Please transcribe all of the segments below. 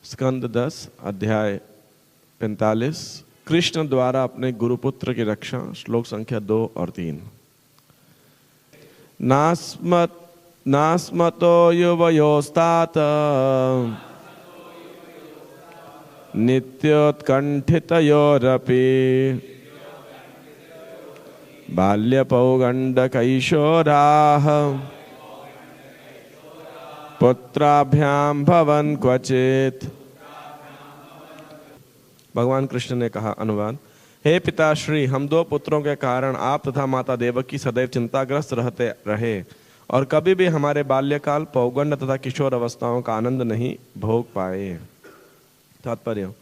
स्कंद 10 अध्याय 45। कृष्ण द्वारा अपने गुरुपुत्र की रक्षा। श्लोक संख्या 2 और 3। नास्मतो युवयोस्तात नित्योत्कंठितयोरपि बाल्यपौगंडकैशोराः पुत्राभ्याम भवन क्वचित। भगवान कृष्ण ने कहा, अनुवाद, हे पिताश्री, हम दो पुत्रों के कारण आप तथा माता देवकी सदैव चिंताग्रस्त रहते रहे और कभी भी हमारे बाल्यकाल, पौगंड तथा किशोर अवस्थाओं का आनंद नहीं भोग पाए। तात्पर्य।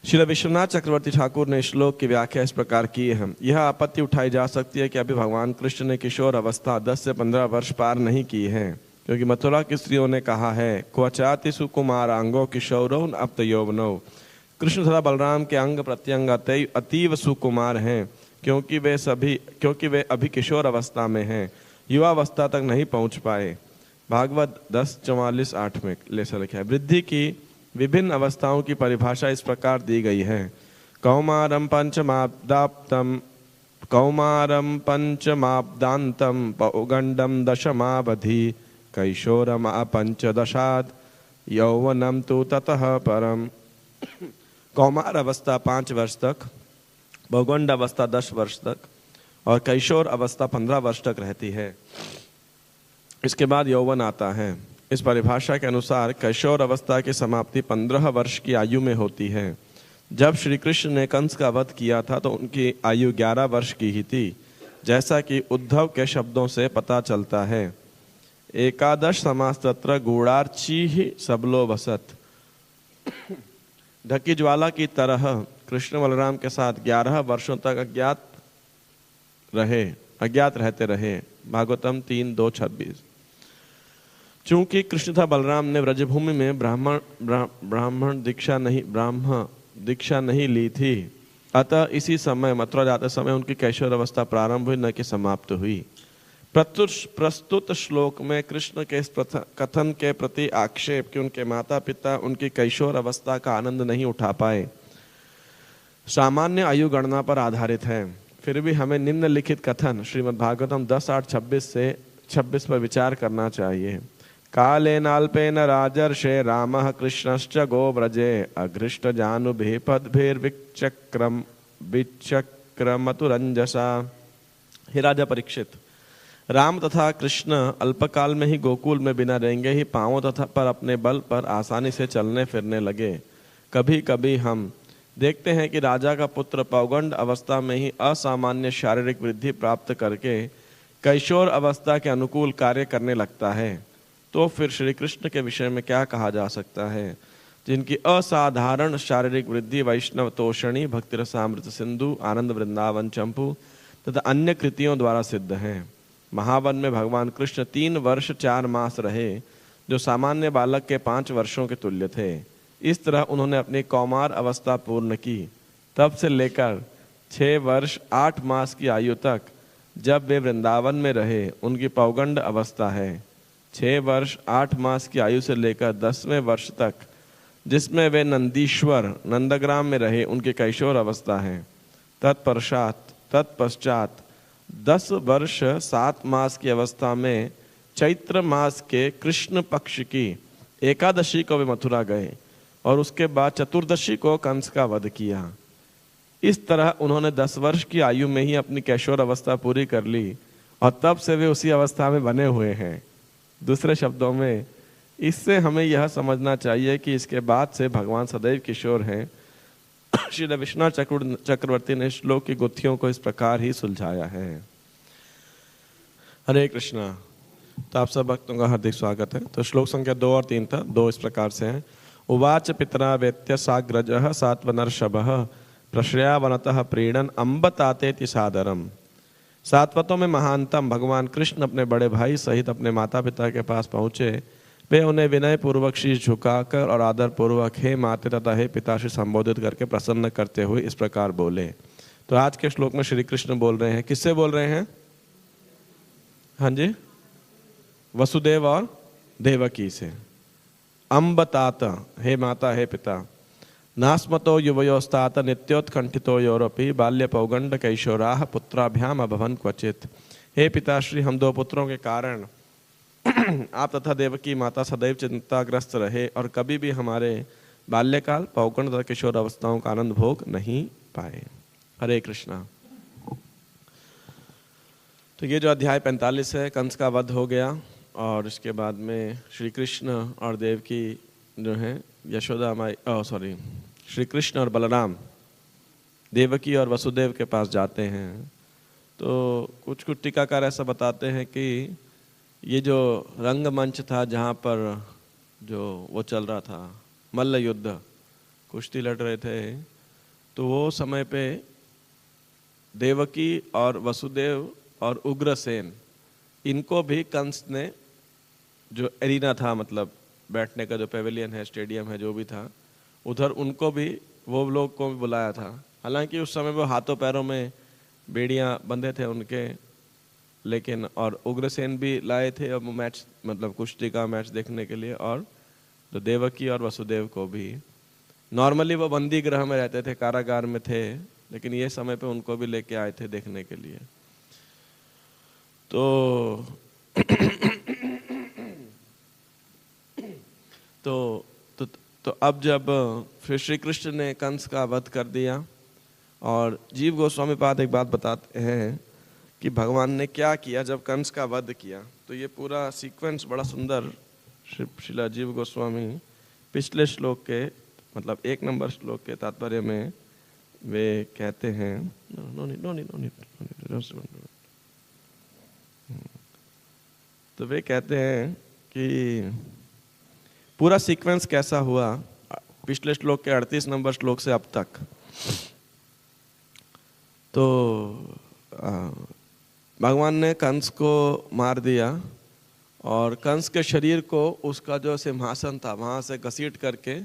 श्री विश्वनाथ चक्रवर्ती ठाकुर ने श्लोक की व्याख्या इस प्रकार की है। यह आपत्ति उठाई जा सकती है कि अभी भगवान कृष्ण ने किशोर अवस्था 10 से 15 वर्ष पार नहीं की है, क्योंकि मथुरा की स्त्रियों ने कहा है, क्वचाति सुकुमारांगो किशोरौ अप्त यौवनौ। कृष्ण तथा बलराम के अंग प्रत्यंग अतीव सुकुमार हैं, क्योंकि वे अभी किशोर अवस्था में हैं, युवा अवस्था तक नहीं पहुंच पाए। भागवत 10:44-8 में लेसा लिखा है। वृद्धि की विभिन्न अवस्थाओं की परिभाषा इस प्रकार दी गई है। कौमारम पंचमाब्दांतम पौगंडम दशमावधि कैशोरम पंचदशाद यौवनम तु ततः परम। कौमार अवस्था 5 वर्ष तक, पौगंड अवस्था 10 वर्ष तक और कैशोर अवस्था 15 वर्ष तक रहती है। इसके बाद यौवन आता है। इस परिभाषा के अनुसार कैशोर अवस्था की समाप्ति 15 वर्ष की आयु में होती है। जब श्री कृष्ण ने कंस का वध किया था तो उनकी आयु 11 वर्ष की ही थी, जैसा कि उद्धव के शब्दों से पता चलता है। एकादश समास तत्र गूढ़ार्ची सबलो वसत। ढकी ज्वाला की तरह कृष्ण बलराम के साथ 11 वर्षों तक अज्ञात रहते रहे। भागवतम 3:2-26। चूंकि कृष्ण तथा बलराम ने व्रजभूमि में ब्राह्म दीक्षा नहीं ली थी, अतः इसी समय मथुरा जाते समय उनकी कैशोर अवस्था प्रारंभ हुई, न कि समाप्त हुई। प्रस्तुत श्लोक में कृष्ण के इस कथन के प्रति आक्षेप कि उनके माता पिता उनकी कैशोर अवस्था का आनंद नहीं उठा पाए, सामान्य आयु गणना पर आधारित है। फिर भी हमें निम्नलिखित कथन श्रीमद्भागवतम 10:8-26 पर विचार करना चाहिए। कालेनाल्पेन राजर्षे रामः कृष्णश्च गोव्रजे अघृष्ट जानुभि पद्भिर्विचक्रमतुरंजसा। हे राजा परीक्षित, राम तथा कृष्ण अल्पकाल में ही गोकुल में बिना रेंगे ही पांवों तथा पर अपने बल पर आसानी से चलने फिरने लगे। कभी कभी हम देखते हैं कि राजा का पुत्र पौगंड अवस्था में ही असामान्य शारीरिक वृद्धि प्राप्त करके कैशोर अवस्था के अनुकूल कार्य करने लगता है। तो फिर श्री कृष्ण के विषय में क्या कहा जा सकता है, जिनकी असाधारण शारीरिक वृद्धि वैष्णव तोषणी, भक्ति रसामृत सिंधु, आनंद वृंदावन चंपू तथा अन्य कृतियों द्वारा सिद्ध है। महावन में भगवान कृष्ण 3 वर्ष 4 मास रहे, जो सामान्य बालक के 5 वर्षों के तुल्य थे। इस तरह उन्होंने अपनी कौमार अवस्था पूर्ण की। तब से लेकर 6 वर्ष 8 मास की आयु तक जब वे वृंदावन में रहे, उनकी पौगंड अवस्था है। 6 वर्ष 8 मास की आयु से लेकर 10वें वर्ष तक, जिसमें वे नंदीश्वर नंदग्राम में रहे, उनकी कैशोर अवस्था है। तत्पश्चात 10 वर्ष 7 मास की अवस्था में चैत्र मास के कृष्ण पक्ष की एकादशी को वे मथुरा गए और उसके बाद चतुर्दशी को कंस का वध किया। इस तरह उन्होंने 10 वर्ष की आयु में ही अपनी कैशोर अवस्था पूरी कर ली और तब से वे उसी अवस्था में बने हुए हैं। दूसरे शब्दों में, इससे हमें यह समझना चाहिए कि इसके बाद से भगवान सदैव किशोर हैं। श्री विश्वनाथ चक्रवर्ती ने श्लोक की गुत्थियों को इस प्रकार ही सुलझाया है। हरे कृष्णा। तो आप सब भक्तों का हार्दिक स्वागत है। तो श्लोक संख्या 2 और 3 था। 2 इस प्रकार से है। उवाच पितरा वेत्य साग्रजः सात्वनर्षभः प्रश्रयावनतः प्रीणन अम्बतातेति सादरम। सात्वतों में महानतम भगवान कृष्ण अपने बड़े भाई सहित अपने माता पिता के पास पहुँचे। वे उन्हें विनय पूर्वक शीश झुकाकर और आदर पूर्वक हे माते तथा हे पिताश्री संबोधित करके प्रसन्न करते हुए इस प्रकार बोले। तो आज के श्लोक में श्री कृष्ण बोल रहे हैं। किससे बोल रहे हैं? हाँ जी, वसुदेव और देवकी से। अम्बतात, हे माता हे पिता, नास्मतो युवयोस्तात नित्योत्कंठितो योरपि बाल्य पौगंड कैशोराः पुत्राभ्याम अभवन क्वचित। हे पिताश्री, हम दो पुत्रों के कारण आप तथा देवकी माता सदैव चिंताग्रस्त रहे और कभी भी हमारे बाल्यकाल, पौगंड तथा किशोर अवस्थाओं का आनंद भोग नहीं पाए। हरे कृष्णा। तो ये जो अध्याय 45 है, कंस का वध हो गया और इसके बाद में श्री कृष्ण और देवकी जो है यशोदा माई श्री कृष्ण और बलराम देवकी और वसुदेव के पास जाते हैं। तो कुछ टीकाकार ऐसा बताते हैं कि ये जो रंगमंच था जहाँ पर जो वो चल रहा था मल्ल युद्ध, कुश्ती लड़ रहे थे, तो वो समय पे देवकी और वसुदेव और उग्रसेन, इनको भी कंस ने जो एरिना था, मतलब बैठने का जो पेविलियन है, स्टेडियम है, जो भी था उधर, उनको भी वो लोग को भी बुलाया था। हालांकि उस समय वो हाथों पैरों में बेड़ियां बंधे थे उनके, लेकिन और उग्रसेन भी लाए थे अब मैच, मतलब कुश्ती का मैच देखने के लिए, और तो देवकी और वसुदेव को भी। नॉर्मली वो बंदी गृह में रहते थे, कारागार में थे, लेकिन ये समय पे उनको भी लेके आए थे देखने के लिए। तो अब जब फिर श्री कृष्ण ने कंस का वध कर दिया, और जीव गोस्वामी पाद एक बात बताते हैं कि भगवान ने क्या किया जब कंस का वध किया। तो ये पूरा सीक्वेंस बड़ा सुंदर श्रीला जीव गोस्वामी पिछले श्लोक के, मतलब 1 नंबर श्लोक के तात्पर्य में वे कहते हैं, तो वे कहते हैं कि पूरा सीक्वेंस कैसा हुआ पिछले श्लोक के 38 नंबर श्लोक से अब तक। तो भगवान ने कंस को मार दिया और कंस के शरीर को उसका जो सिंहासन था वहाँ से घसीट करके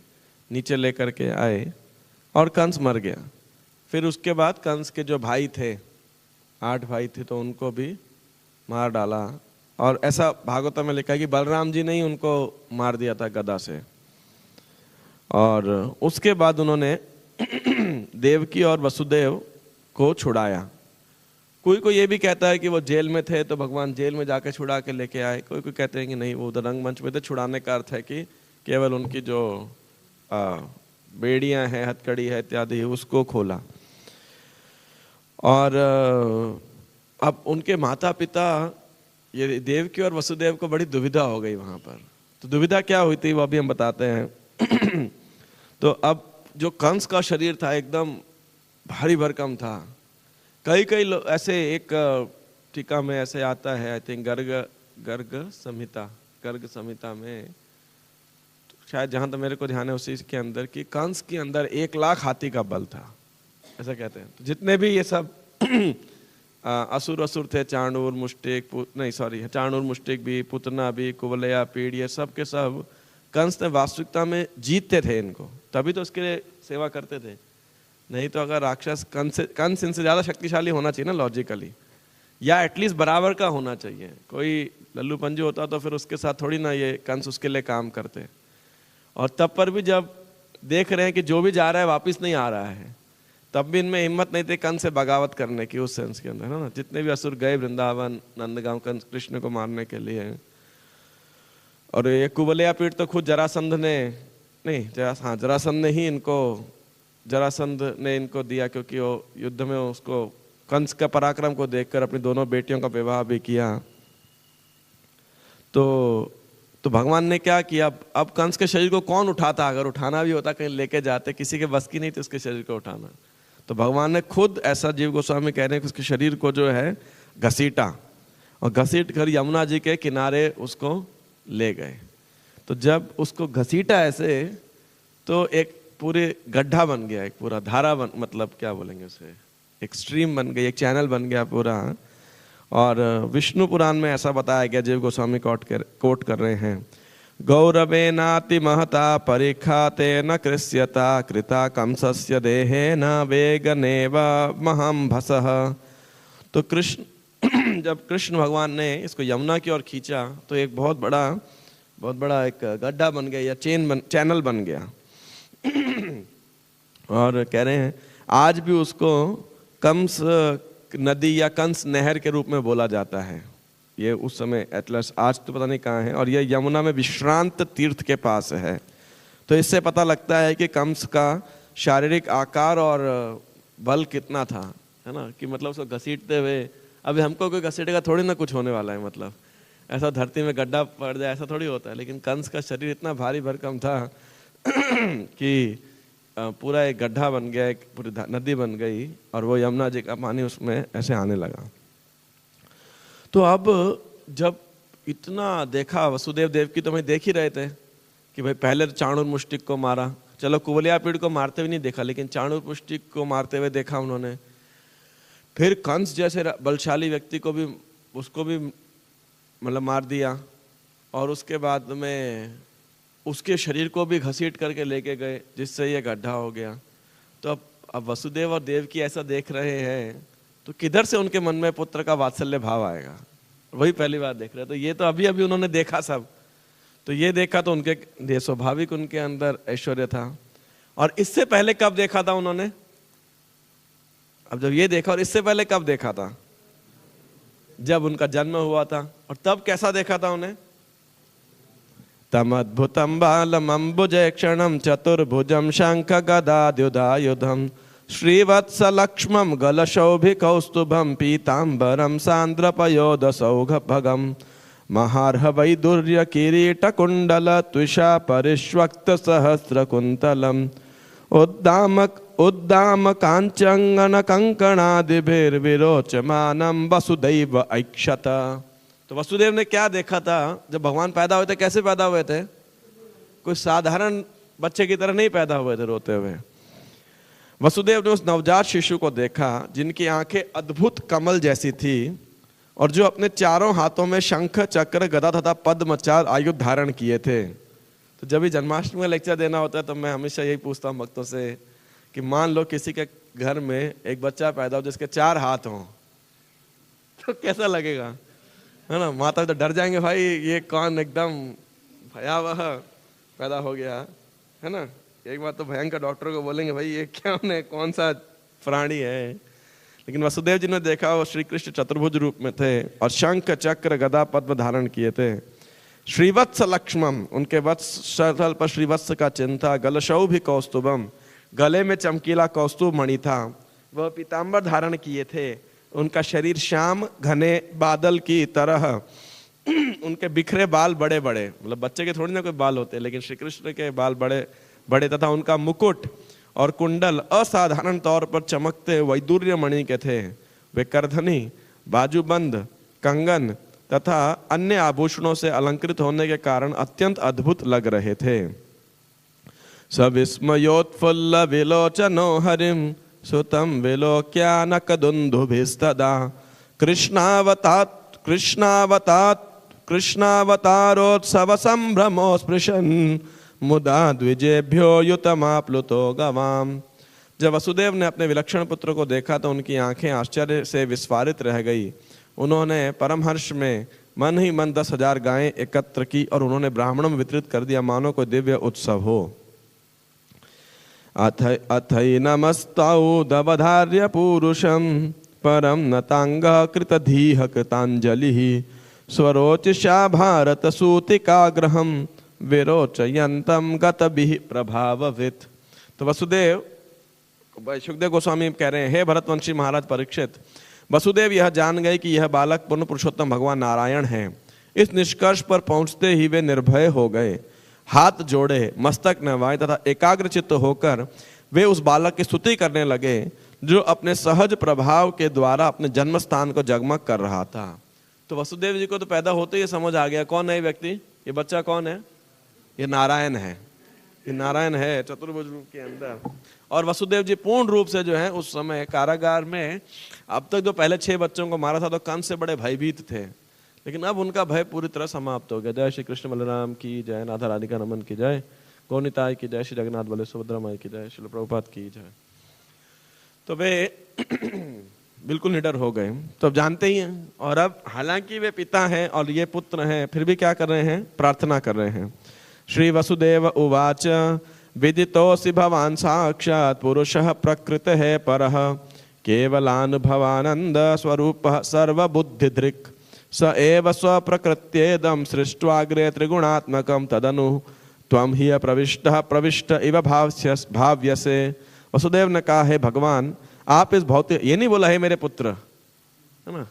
नीचे लेकर के आए और कंस मर गया। फिर उसके बाद कंस के जो भाई थे, 8 भाई थे, तो उनको भी मार डाला। और ऐसा भागवत में लिखा है कि बलराम जी ने ही उनको मार दिया था गदा से। और उसके बाद उन्होंने देवकी और वसुदेव को छुड़ाया। कोई कोई ये भी कहता है कि वो जेल में थे तो भगवान जेल में जाके छुड़ा के लेके आए। कोई कोई कहते हैं कि नहीं, वो उधर रंगमंच में थे। छुड़ाने का अर्थ है कि केवल उनकी जो बेड़ियां हैं, हथकड़ी है इत्यादि, उसको खोला। और अब उनके माता पिता, ये देवकी और वसुदेव को बड़ी दुविधा हो गई वहां पर। तो दुविधा क्या हुई थी वो अभी हम बताते हैं। तो अब जो कंस का शरीर था एकदम भारी भरकम था। कई लोग ऐसे, एक टीका में ऐसे आता है, आई थिंक गर्ग संहिता में, तो शायद जहां तक मेरे को ध्यान है उसी के अंदर, कि कंस के अंदर 1 लाख हाथी का बल था, ऐसा कहते हैं। तो जितने भी ये सब असुर थे, चाणूर मुष्टिक भी, पुतना भी, कुवलया, पीड़, ये सब के सब कंस ने वास्तविकता में जीतते थे इनको, तभी तो उसके लिए सेवा करते थे। नहीं तो अगर राक्षस कंस इनसे ज्यादा शक्तिशाली होना चाहिए ना लॉजिकली, या एटलीस्ट बराबर का होना चाहिए। कोई लल्लू पंजू होता तो फिर उसके साथ थोड़ी ना ये कंस उसके लिए काम करते। और तब पर भी जब देख रहे हैं कि जो भी जा रहा है वापिस नहीं आ रहा है, तब भी इनमें हिम्मत नहीं थी कंस से बगावत करने की, उस सेंस के अंदर, है ना। जितने भी असुर गए वृंदावन, नंदगांव, कंस कृष्ण को मारने के लिए। और ये कुवलया पीठ तो खुद जरासंध ने इनको दिया, क्योंकि वो युद्ध में उसको कंस का पराक्रम को देखकर अपनी दोनों बेटियों का विवाह भी किया। तो भगवान ने क्या किया, अब कंस के शरीर को कौन उठाता? अगर उठाना भी होता, कहीं लेके जाते, किसी के बस की नहीं थी उसके शरीर को उठाना। तो भगवान ने खुद, ऐसा जीव गोस्वामी कह रहे हैं कि उसके शरीर को जो है घसीटा, और घसीट कर यमुना जी के किनारे उसको ले गए। तो जब उसको घसीटा ऐसे, तो एक पूरे गड्ढा बन गया, एक पूरा धारा मतलब क्या बोलेंगे उसे, एक स्ट्रीम बन गई, एक चैनल बन गया पूरा। और विष्णु पुराण में ऐसा बताया गया, जीव गोस्वामी कोट कर रहे हैं, गौरवे नाति महता परीक्षा तेन कृष्यता कृता कंसस्य देहे न वेगनेव महम भसः। तो कृष्ण जब कृष्ण भगवान ने इसको यमुना की ओर खींचा, तो एक बहुत बड़ा बहुत बड़ा एक गड्ढा बन गया या चैनल बन गया। और कह रहे हैं आज भी उसको कंस नदी या कंस नहर के रूप में बोला जाता है। ये उस समय एटलस, आज तो पता नहीं कहाँ है, और ये यमुना में विश्रांत तीर्थ के पास है। तो इससे पता लगता है कि कंस का शारीरिक आकार और बल कितना था, है ना, कि मतलब उसको घसीटते हुए, अभी हमको कोई घसीटेगा थोड़ी ना कुछ होने वाला है, मतलब ऐसा धरती में गड्ढा पड़ जाए ऐसा थोड़ी होता है, लेकिन कंस का शरीर इतना भारी भरकम था कि पूरा एक गड्ढा बन गया, एक पूरी नदी बन गई, और वो यमुना जी का पानी उसमें ऐसे आने लगा। तो अब जब इतना देखा, वसुदेव देवकी तो मैं देख ही रहे थे कि भाई पहले तो चाणूर मुष्टिक को मारा, चलो कुवलयापीड़ को मारते हुए नहीं देखा, लेकिन चाणूर मुष्टिक को मारते हुए देखा उन्होंने। फिर कंस जैसे बलशाली व्यक्ति को भी, उसको भी मतलब मार दिया, और उसके बाद में उसके शरीर को भी घसीट करके लेके गए, जिससे ये गड्ढा हो गया। तो अब वसुदेव और देवकी ऐसा देख रहे हैं, तो किधर से उनके मन में पुत्र का वात्सल्य भाव आएगा? वही पहली बार देख रहे। तो ये तो अभी अभी उन्होंने देखा सब, तो ये देखा तो उनके स्वाभाविक उनके अंदर ऐश्वर्य था। और इससे पहले कब देखा था उन्होंने? अब जब ये देखा, और इससे पहले कब देखा था? जब उनका जन्म हुआ था। और तब कैसा देखा था उन्हें? तमद्भुतम बालम अम्बुजे क्षणम चतुर्भुजम शंख गदाद्युधायुधम श्रीवत्सलक्ष्मम गलशोभिकौस्तुभम पीतांबरम सांद्रपयोदसौघभगम महार्ह वैदुर्य किरीट कुंडल त्विषा परिष्वक्त सहस्र कुंतलम उद्दाम कांचंगन कंकणादिभिर्विरोचमानम वसुदैव ऐक्षत। तो वसुदेव ने क्या देखा था? जब भगवान पैदा हुए थे, कैसे पैदा हुए थे? कोई साधारण बच्चे की तरह नहीं पैदा हुए थे रोते हुए। वसुदेव ने उस नवजात शिशु को देखा जिनकी आंखें अद्भुत कमल जैसी थी, और जो अपने चारों हाथों में शंख चक्र गदा तथा पद्म चार आयुध धारण किए थे। तो जब भी जन्माष्टमी का लेक्चर देना होता है तो मैं हमेशा यही पूछता हूँ भक्तों से कि मान लो किसी के घर में एक बच्चा पैदा हो जिसके 4 हाथ हों, तो कैसा लगेगा, है ना? माता तो डर जाएंगे, भाई ये कौन एकदम भयावह पैदा हो गया, है ना। एक बार तो भयंकर डॉक्टर को बोलेंगे, भाई ये क्या है, कौन सा प्राणी है। लेकिन वसुदेव जी ने देखा वो श्री कृष्ण चतुर्भुज रूप में थे और शंख चक्र गदा पद्म धारण किए थे। श्रीवत्स लक्ष्मम, उनके वत्स शरल पर श्रीवत्स का चिन्ह था। गलशौभि कौस्तुभम, गले में चमकीला कौस्तुभ मणि था। वह पीतांबर धारण किए थे। उनका शरीर श्याम घने बादल की तरह, उनके बिखरे बाल बड़े बड़े, मतलब बच्चे के थोड़ी ना कोई बाल होते, लेकिन श्री कृष्ण के बाल बड़े बड़े, तथा उनका मुकुट और कुंडल असाधारण तौर पर चमकते वैदुर्य मणि के थे। वे करधनी, बाजूबंद, कंगन तथा अन्य आभूषणों से अलंकृत होने के कारण अत्यंत अद्भुत लग रहे थे। सविस्मयोत्फुल्ल विलोचनो हरिम सुतम विलोक्यानकदुन्दुभिस्तदा कृष्णावतारोत्सव संभ्रमो स्पृशन् मुदा द्विजेभ्यो युतमाप्लुतो गवाम। जब वसुदेव ने अपने विलक्षण पुत्र को देखा तो उनकी आंखें आश्चर्य से विस्फारित रह गई। उन्होंने परमहर्ष में मन ही मन 10,000 गायें एकत्र की और उन्होंने ब्राह्मणों में वितरित कर दिया, मानो कोई दिव्य उत्सव हो। अथैनमस्तौदवधार्य पूरुषं परम नतांग कृतधीह कृतांजलिः स्वरोचिषा भारत सूतिकाग्रहं विरोचयन्तं गतभिः प्रभाववित्। तो वसुदेव, सुखदेव गोस्वामी कह रहे हैं, हे भरतवंशी महाराज परीक्षित, वसुदेव यह जान गए कि यह बालक पूर्ण पुरुषोत्तम भगवान नारायण हैं। इस निष्कर्ष पर पहुंचते ही वे निर्भय हो गए, हाथ जोड़े, मस्तक नवाए तथा एकाग्रचित्त होकर वे उस बालक की स्तुति करने लगे जो अपने सहज प्रभाव के द्वारा अपने जन्म स्थान को जगमग कर रहा था। तो वसुदेव जी को तो पैदा होते ही समझ आ गया कौन है ये व्यक्ति, ये बच्चा कौन है, ये नारायण है, ये नारायण है चतुर्भुज रूप के अंदर। और वसुदेव जी पूर्ण रूप से जो है उस समय कारागार में, अब तक जो पहले 6 बच्चों को मारा था तो कंस से बड़े भयभीत थे, लेकिन अब उनका भय पूरी तरह समाप्त हो गया। जय श्री कृष्ण बलराम की जय, राधा राधिका रमन की जय, गौनिताय की जय, श्री जगन्नाथ बलदेव सुभद्रा माई की जय, श्रील प्रभुपाद की जय। तो वे बिल्कुल निडर हो गए। तो अब जानते ही हैं। और अब हालांकि वे पिता हैं और ये पुत्र हैं, फिर भी क्या कर रहे हैं? प्रार्थना कर रहे हैं। श्री वसुदेव उवाच विदितोऽसि भवान् साक्षात् पुरुषः प्रकृतिः परः केवलानुभवानंद स्वरूपः सर्वबुद्धिधृक् स एव स्वप्रकृत्येदं सृष्ट्वाग्रे त्रिगुणात्मकं तदनु त्वं हि प्रविष्ट इव भाव्यसे। वसुदेव ने कहा, है भगवान, आप इस भौतिक, ये नहीं बोला है मेरे पुत्र, है ना,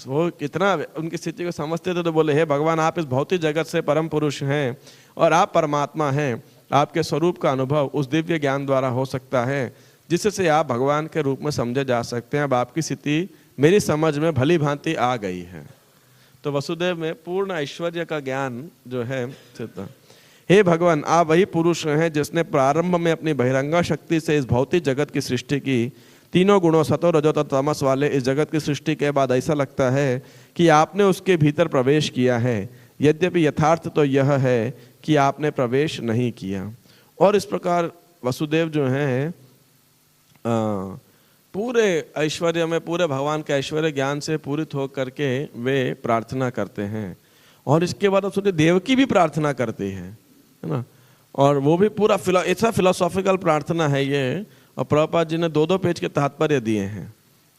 वो कितना उनकी स्थिति को समझते थे तो बोले, हे भगवान, आप इस भौतिक जगत से परम पुरुष हैं और आप परमात्मा हैं। आपके स्वरूप का अनुभव उस दिव्य ज्ञान द्वारा हो सकता है जिससे आप भगवान के रूप में समझे जा सकते हैं। अब आपकी स्थिति मेरी समझ में भली भांति आ गई है। तो वसुदेव में पूर्ण ऐश्वर्य का ज्ञान जो है, हे भगवान, आप वही पुरुष हैं जिसने प्रारंभ में अपनी बहिरंगा शक्ति से इस भौतिक जगत की सृष्टि की। तीनों गुणों सतो रजो तथा तमस वाले इस जगत की सृष्टि के बाद ऐसा लगता है कि आपने उसके भीतर प्रवेश किया है, यद्यपि यथार्थ तो यह है कि आपने प्रवेश नहीं किया। और इस प्रकार वसुदेव जो हैं पूरे ऐश्वर्य में, पूरे भगवान के ऐश्वर्य ज्ञान से पूरित होकर के वे प्रार्थना करते हैं। और इसके बाद वसुदेव देवकी भी प्रार्थना करती है ना, और वो भी पूरा ऐसा फिलोसॉफिकल प्रार्थना है ये। और प्रभुपाद जी ने 2-2 पेज के तात्पर्य दिए हैं,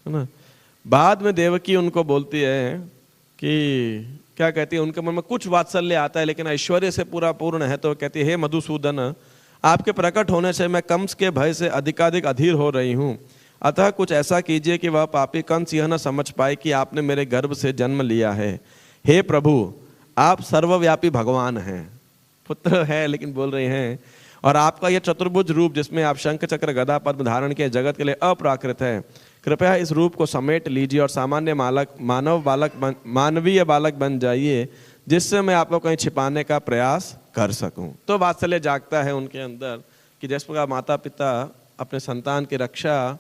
है ना। बाद में देवकी उनको बोलती है कि क्या कहती है, उनके मन में कुछ वात्सल्य आता है लेकिन ऐश्वर्य से पूरा पूर्ण है, तो कहती है, हे मधुसूदन, आपके प्रकट होने से मैं कंस के भय से अधिकाधिक अधीर हो रही हूँ। अतः कुछ ऐसा कीजिए कि वह पापी कंस यह न समझ पाए कि आपने मेरे गर्भ से जन्म लिया है। हे प्रभु, आप सर्वव्यापी भगवान हैं, पुत्र है लेकिन बोल रहे हैं, और आपका यह चतुर्भुज रूप जिसमें आप शंख चक्र गदा पद्म धारण के जगत के लिए अप्राकृत है, कृपया इस रूप को समेट लीजिए और सामान्य मानवीय बालक बन जाइए, जिससे मैं आपको कहीं छिपाने का प्रयास कर सकूं। तो वात्सल्य जागता है उनके अंदर कि जिस प्रकार माता पिता अपने संतान की रक्षा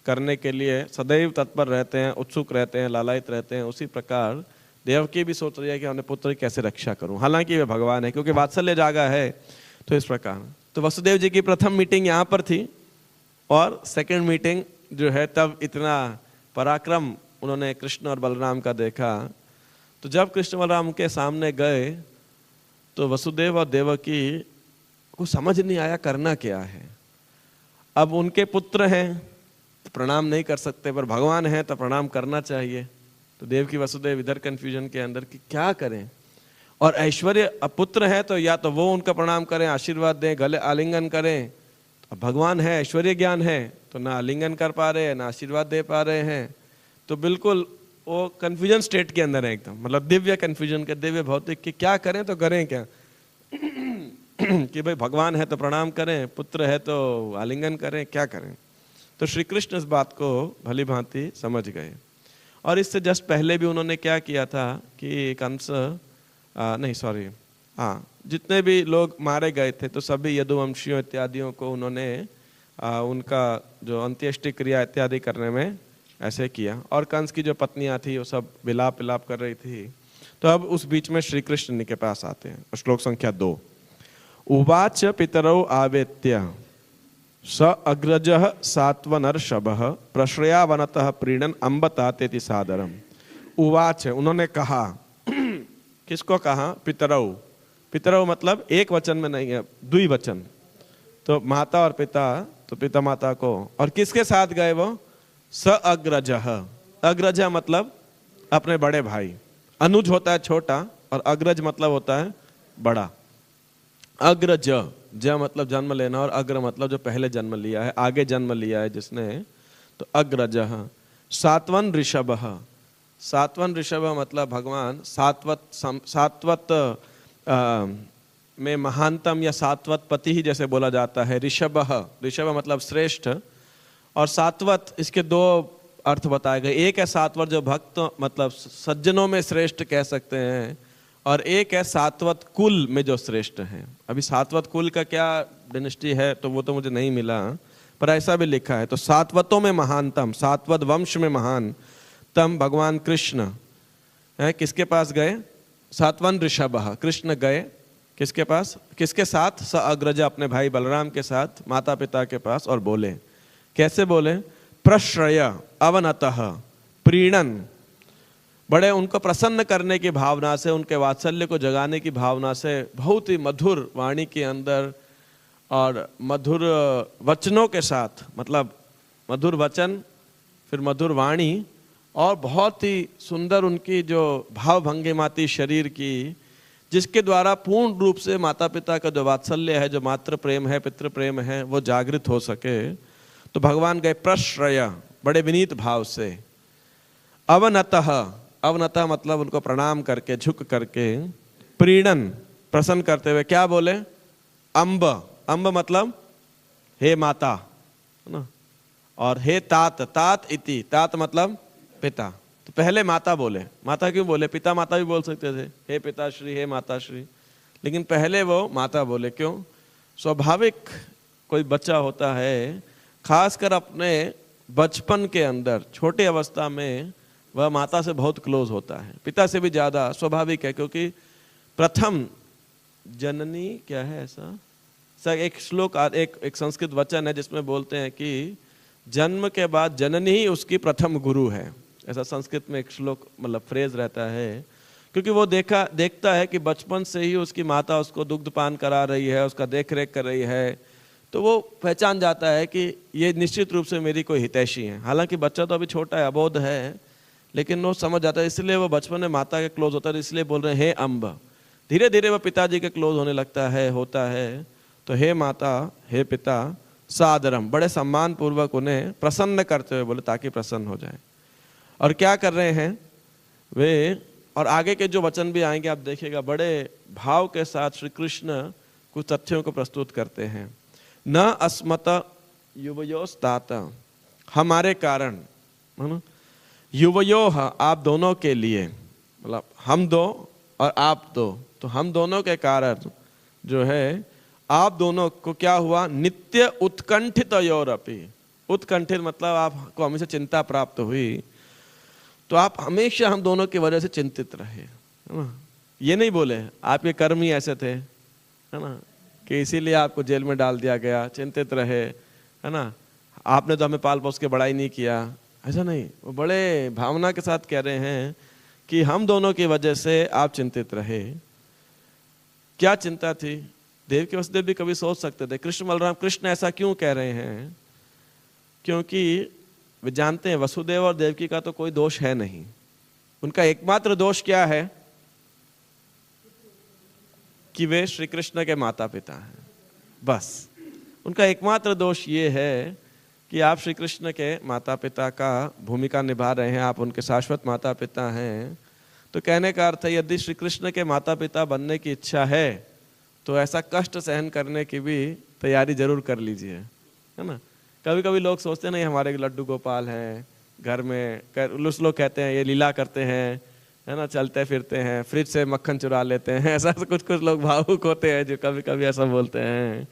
करने के लिए सदैव तत्पर रहते हैं, उत्सुक रहते हैं, लालायित रहते हैं, उसी प्रकार देवकी भी सोच रही है कि अपने पुत्र की कैसे रक्षा करूं, हालांकि वे भगवान है, क्योंकि वात्सल्य जागा है। तो इस प्रकार तो वसुदेव जी की प्रथम मीटिंग यहाँ पर थी, और सेकंड मीटिंग जो है तब इतना पराक्रम उन्होंने कृष्ण और बलराम का देखा। तो जब कृष्ण बलराम के सामने गए तो वसुदेव और देवकी को समझ नहीं आया करना क्या है। अब उनके पुत्र हैं तो प्रणाम नहीं कर सकते, पर भगवान है तो प्रणाम करना चाहिए। तो देवकी वसुदेव इधर कंफ्यूजन के अंदर कि क्या करें। और ऐश्वर्य पुत्र है तो या तो वो उनका प्रणाम करें, आशीर्वाद दें, गले आलिंगन करें। अब भगवान है, ऐश्वर्य ज्ञान है, तो ना आलिंगन कर पा रहे हैं ना आशीर्वाद दे पा रहे हैं। तो बिल्कुल वो कन्फ्यूजन स्टेट के अंदर है एकदम, मतलब दिव्य कन्फ्यूजन के, दिव्य भौतिक कि क्या करें तो करें क्या कि भाई भगवान है तो प्रणाम करें, पुत्र है तो आलिंगन करें, क्या करें। तो श्री कृष्ण इस बात को भली भांति समझ गए। और इससे जस्ट पहले भी उन्होंने क्या किया था कि कंस जितने भी लोग मारे गए थे तो सभी यदुवंशियों इत्यादियों को उन्होंने उनका जो अंत्येष्टि क्रिया इत्यादि करने में ऐसे किया। और कंस की जो पत्नियां थी वो सब विलाप विलाप कर रही थी। तो अब उस बीच में श्री कृष्ण के पास आते हैं। श्लोक संख्या 2। उवाच पितरौ आवेत्य स अग्रजः सात्वनर्षभः प्रश्रयावनतः प्रीणन अम्बता तेति सादरम। उवाच, उन्होंने कहा, किसको कहा? पितरौ। पितरौ मतलब एक वचन में नहीं है, द्विवचन। तो माता और पिता, तो पिता माता को। और किसके साथ गए वो? स अग्रजः। अग्रज मतलब अपने बड़े भाई। अनुज होता है छोटा और अग्रज मतलब होता है बड़ा। अग्रज, ज मतलब जन्म लेना और अग्र मतलब जो पहले जन्म लिया है, आगे जन्म लिया है जिसने, तो अग्रजः। सात्वन ऋषभः। सात्वन ऋषभ मतलब भगवान सात्वत में महानतम या सात्वत पति ही जैसे बोला जाता है। ऋषभः, ऋषभ मतलब श्रेष्ठ, और सात्वत इसके 2 अर्थ बताए गए। एक है सात्वर जो भक्त मतलब सज्जनों में श्रेष्ठ कह सकते हैं, और एक है सात्वत कुल में जो श्रेष्ठ हैं। अभी सात्वत कुल का क्या डिनेस्टी है तो वो तो मुझे नहीं मिला, पर ऐसा भी लिखा है। तो सात्वतों में महानतम, सात्वत वंश में महान तम भगवान कृष्ण है। किसके पास गए? सात्वन ऋषभः। कृष्ण गए किसके पास? किसके साथ? स अग्रज, अपने भाई बलराम के साथ माता पिता के पास, और बोले। कैसे बोले? प्रश्रय, अवनतः प्रीणन, बड़े उनको प्रसन्न करने की भावना से, उनके वात्सल्य को जगाने की भावना से बहुत ही मधुर वाणी के अंदर और मधुर वचनों के साथ, मतलब मधुर वचन फिर मधुर वाणी और बहुत ही सुंदर उनकी जो भाव भंगिमाती शरीर की, जिसके द्वारा पूर्ण रूप से माता पिता का जो वात्सल्य है, जो मातृ प्रेम है, पितृ प्रेम है, वो जागृत हो सके। तो भगवान गए प्रश्रय, बड़े विनीत भाव से। अवनतः, अवनतः मतलब उनको प्रणाम करके, झुक करके। प्रीणन, प्रसन्न करते हुए। क्या बोले? अम्ब, अम्ब मतलब हे माता, है ना। और हे तात, तात इति, तात मतलब पिता। तो पहले माता बोले। माता क्यों बोले? पिता माता भी बोल सकते थे, हे पिताश्री, हे माताश्री, लेकिन पहले वो माता बोले। क्यों? स्वाभाविक कोई बच्चा होता है, खासकर अपने बचपन के अंदर, छोटे अवस्था में वह माता से बहुत क्लोज होता है, पिता से भी ज्यादा। स्वाभाविक है, क्योंकि प्रथम जननी क्या है ऐसा एक श्लोक, एक संस्कृत वचन है जिसमें बोलते हैं कि जन्म के बाद जननी ही उसकी प्रथम गुरु है। ऐसा संस्कृत में एक श्लोक, मतलब फ्रेज रहता है, क्योंकि वो देखता है कि बचपन से ही उसकी माता उसको दुग्ध पान करा रही है, उसका देख रेख कर रही है, तो वो पहचान जाता है कि ये निश्चित रूप से मेरी कोई हितैषी है। हालांकि बच्चा तो अभी छोटा है, अबोध है, लेकिन वो समझ जाता है, इसलिए वो बचपन में माता के क्लोज होता है, इसलिए बोल रहे हैं हे अम्ब। धीरे धीरे वो पिताजी के क्लोज होने लगता है, होता है। तो हे माता, हे पिता, सादरम, बड़े सम्मान पूर्वक उन्हें प्रसन्न करते हुए बोले, ताकि प्रसन्न हो जाए। और क्या कर रहे हैं वे, और आगे के जो वचन भी आएंगे आप देखिएगा, बड़े भाव के साथ श्री कृष्ण कुछ तथ्यों को प्रस्तुत करते हैं। न अस्मत युवयोस्तात, हमारे कारण, है ना, युवयोः, आप दोनों के लिए, मतलब हम दो और आप दो, तो हम दोनों के कारण जो है आप दोनों को क्या हुआ? नित्य उत्कंठितयोरपि, उत्कंठित मतलब आपको हमेशा चिंता प्राप्त हुई, तो आप हमेशा हम दोनों की वजह से चिंतित रहे, है ना। ये नहीं बोले आपके कर्म ही ऐसे थे, है ना, कि इसीलिए आपको जेल में डाल दिया गया, चिंतित रहे, है ना, आपने तो हमें पाल पोस के बड़ा ही नहीं किया, ऐसा नहीं। वो बड़े भावना के साथ कह रहे हैं कि हम दोनों की वजह से आप चिंतित रहे। क्या चिंता थी? देवकी वसुदेव भी कभी सोच सकते थे, कृष्ण बलराम, कृष्ण ऐसा क्यों कह रहे हैं? क्योंकि वे जानते हैं वसुदेव और देवकी का तो कोई दोष है नहीं। उनका एकमात्र दोष क्या है? कि वे श्री कृष्ण के माता पिता हैं, बस। उनका एकमात्र दोष ये है कि आप श्री कृष्ण के माता पिता का भूमिका निभा रहे हैं, आप उनके शाश्वत माता पिता हैं। तो कहने का अर्थ है, यदि श्री कृष्ण के माता पिता बनने की इच्छा है तो ऐसा कष्ट सहन करने की भी तैयारी जरूर कर लीजिए, है ना। कभी कभी लोग सोचते नहीं हमारे लड्डू गोपाल हैं घर में, कुछ लोग कहते हैं ये लीला करते हैं, है ना, चलते फिरते हैं, फ्रिज से मक्खन चुरा लेते हैं, ऐसा कुछ लोग भावुक होते हैं जो कभी कभी ऐसा बोलते हैं।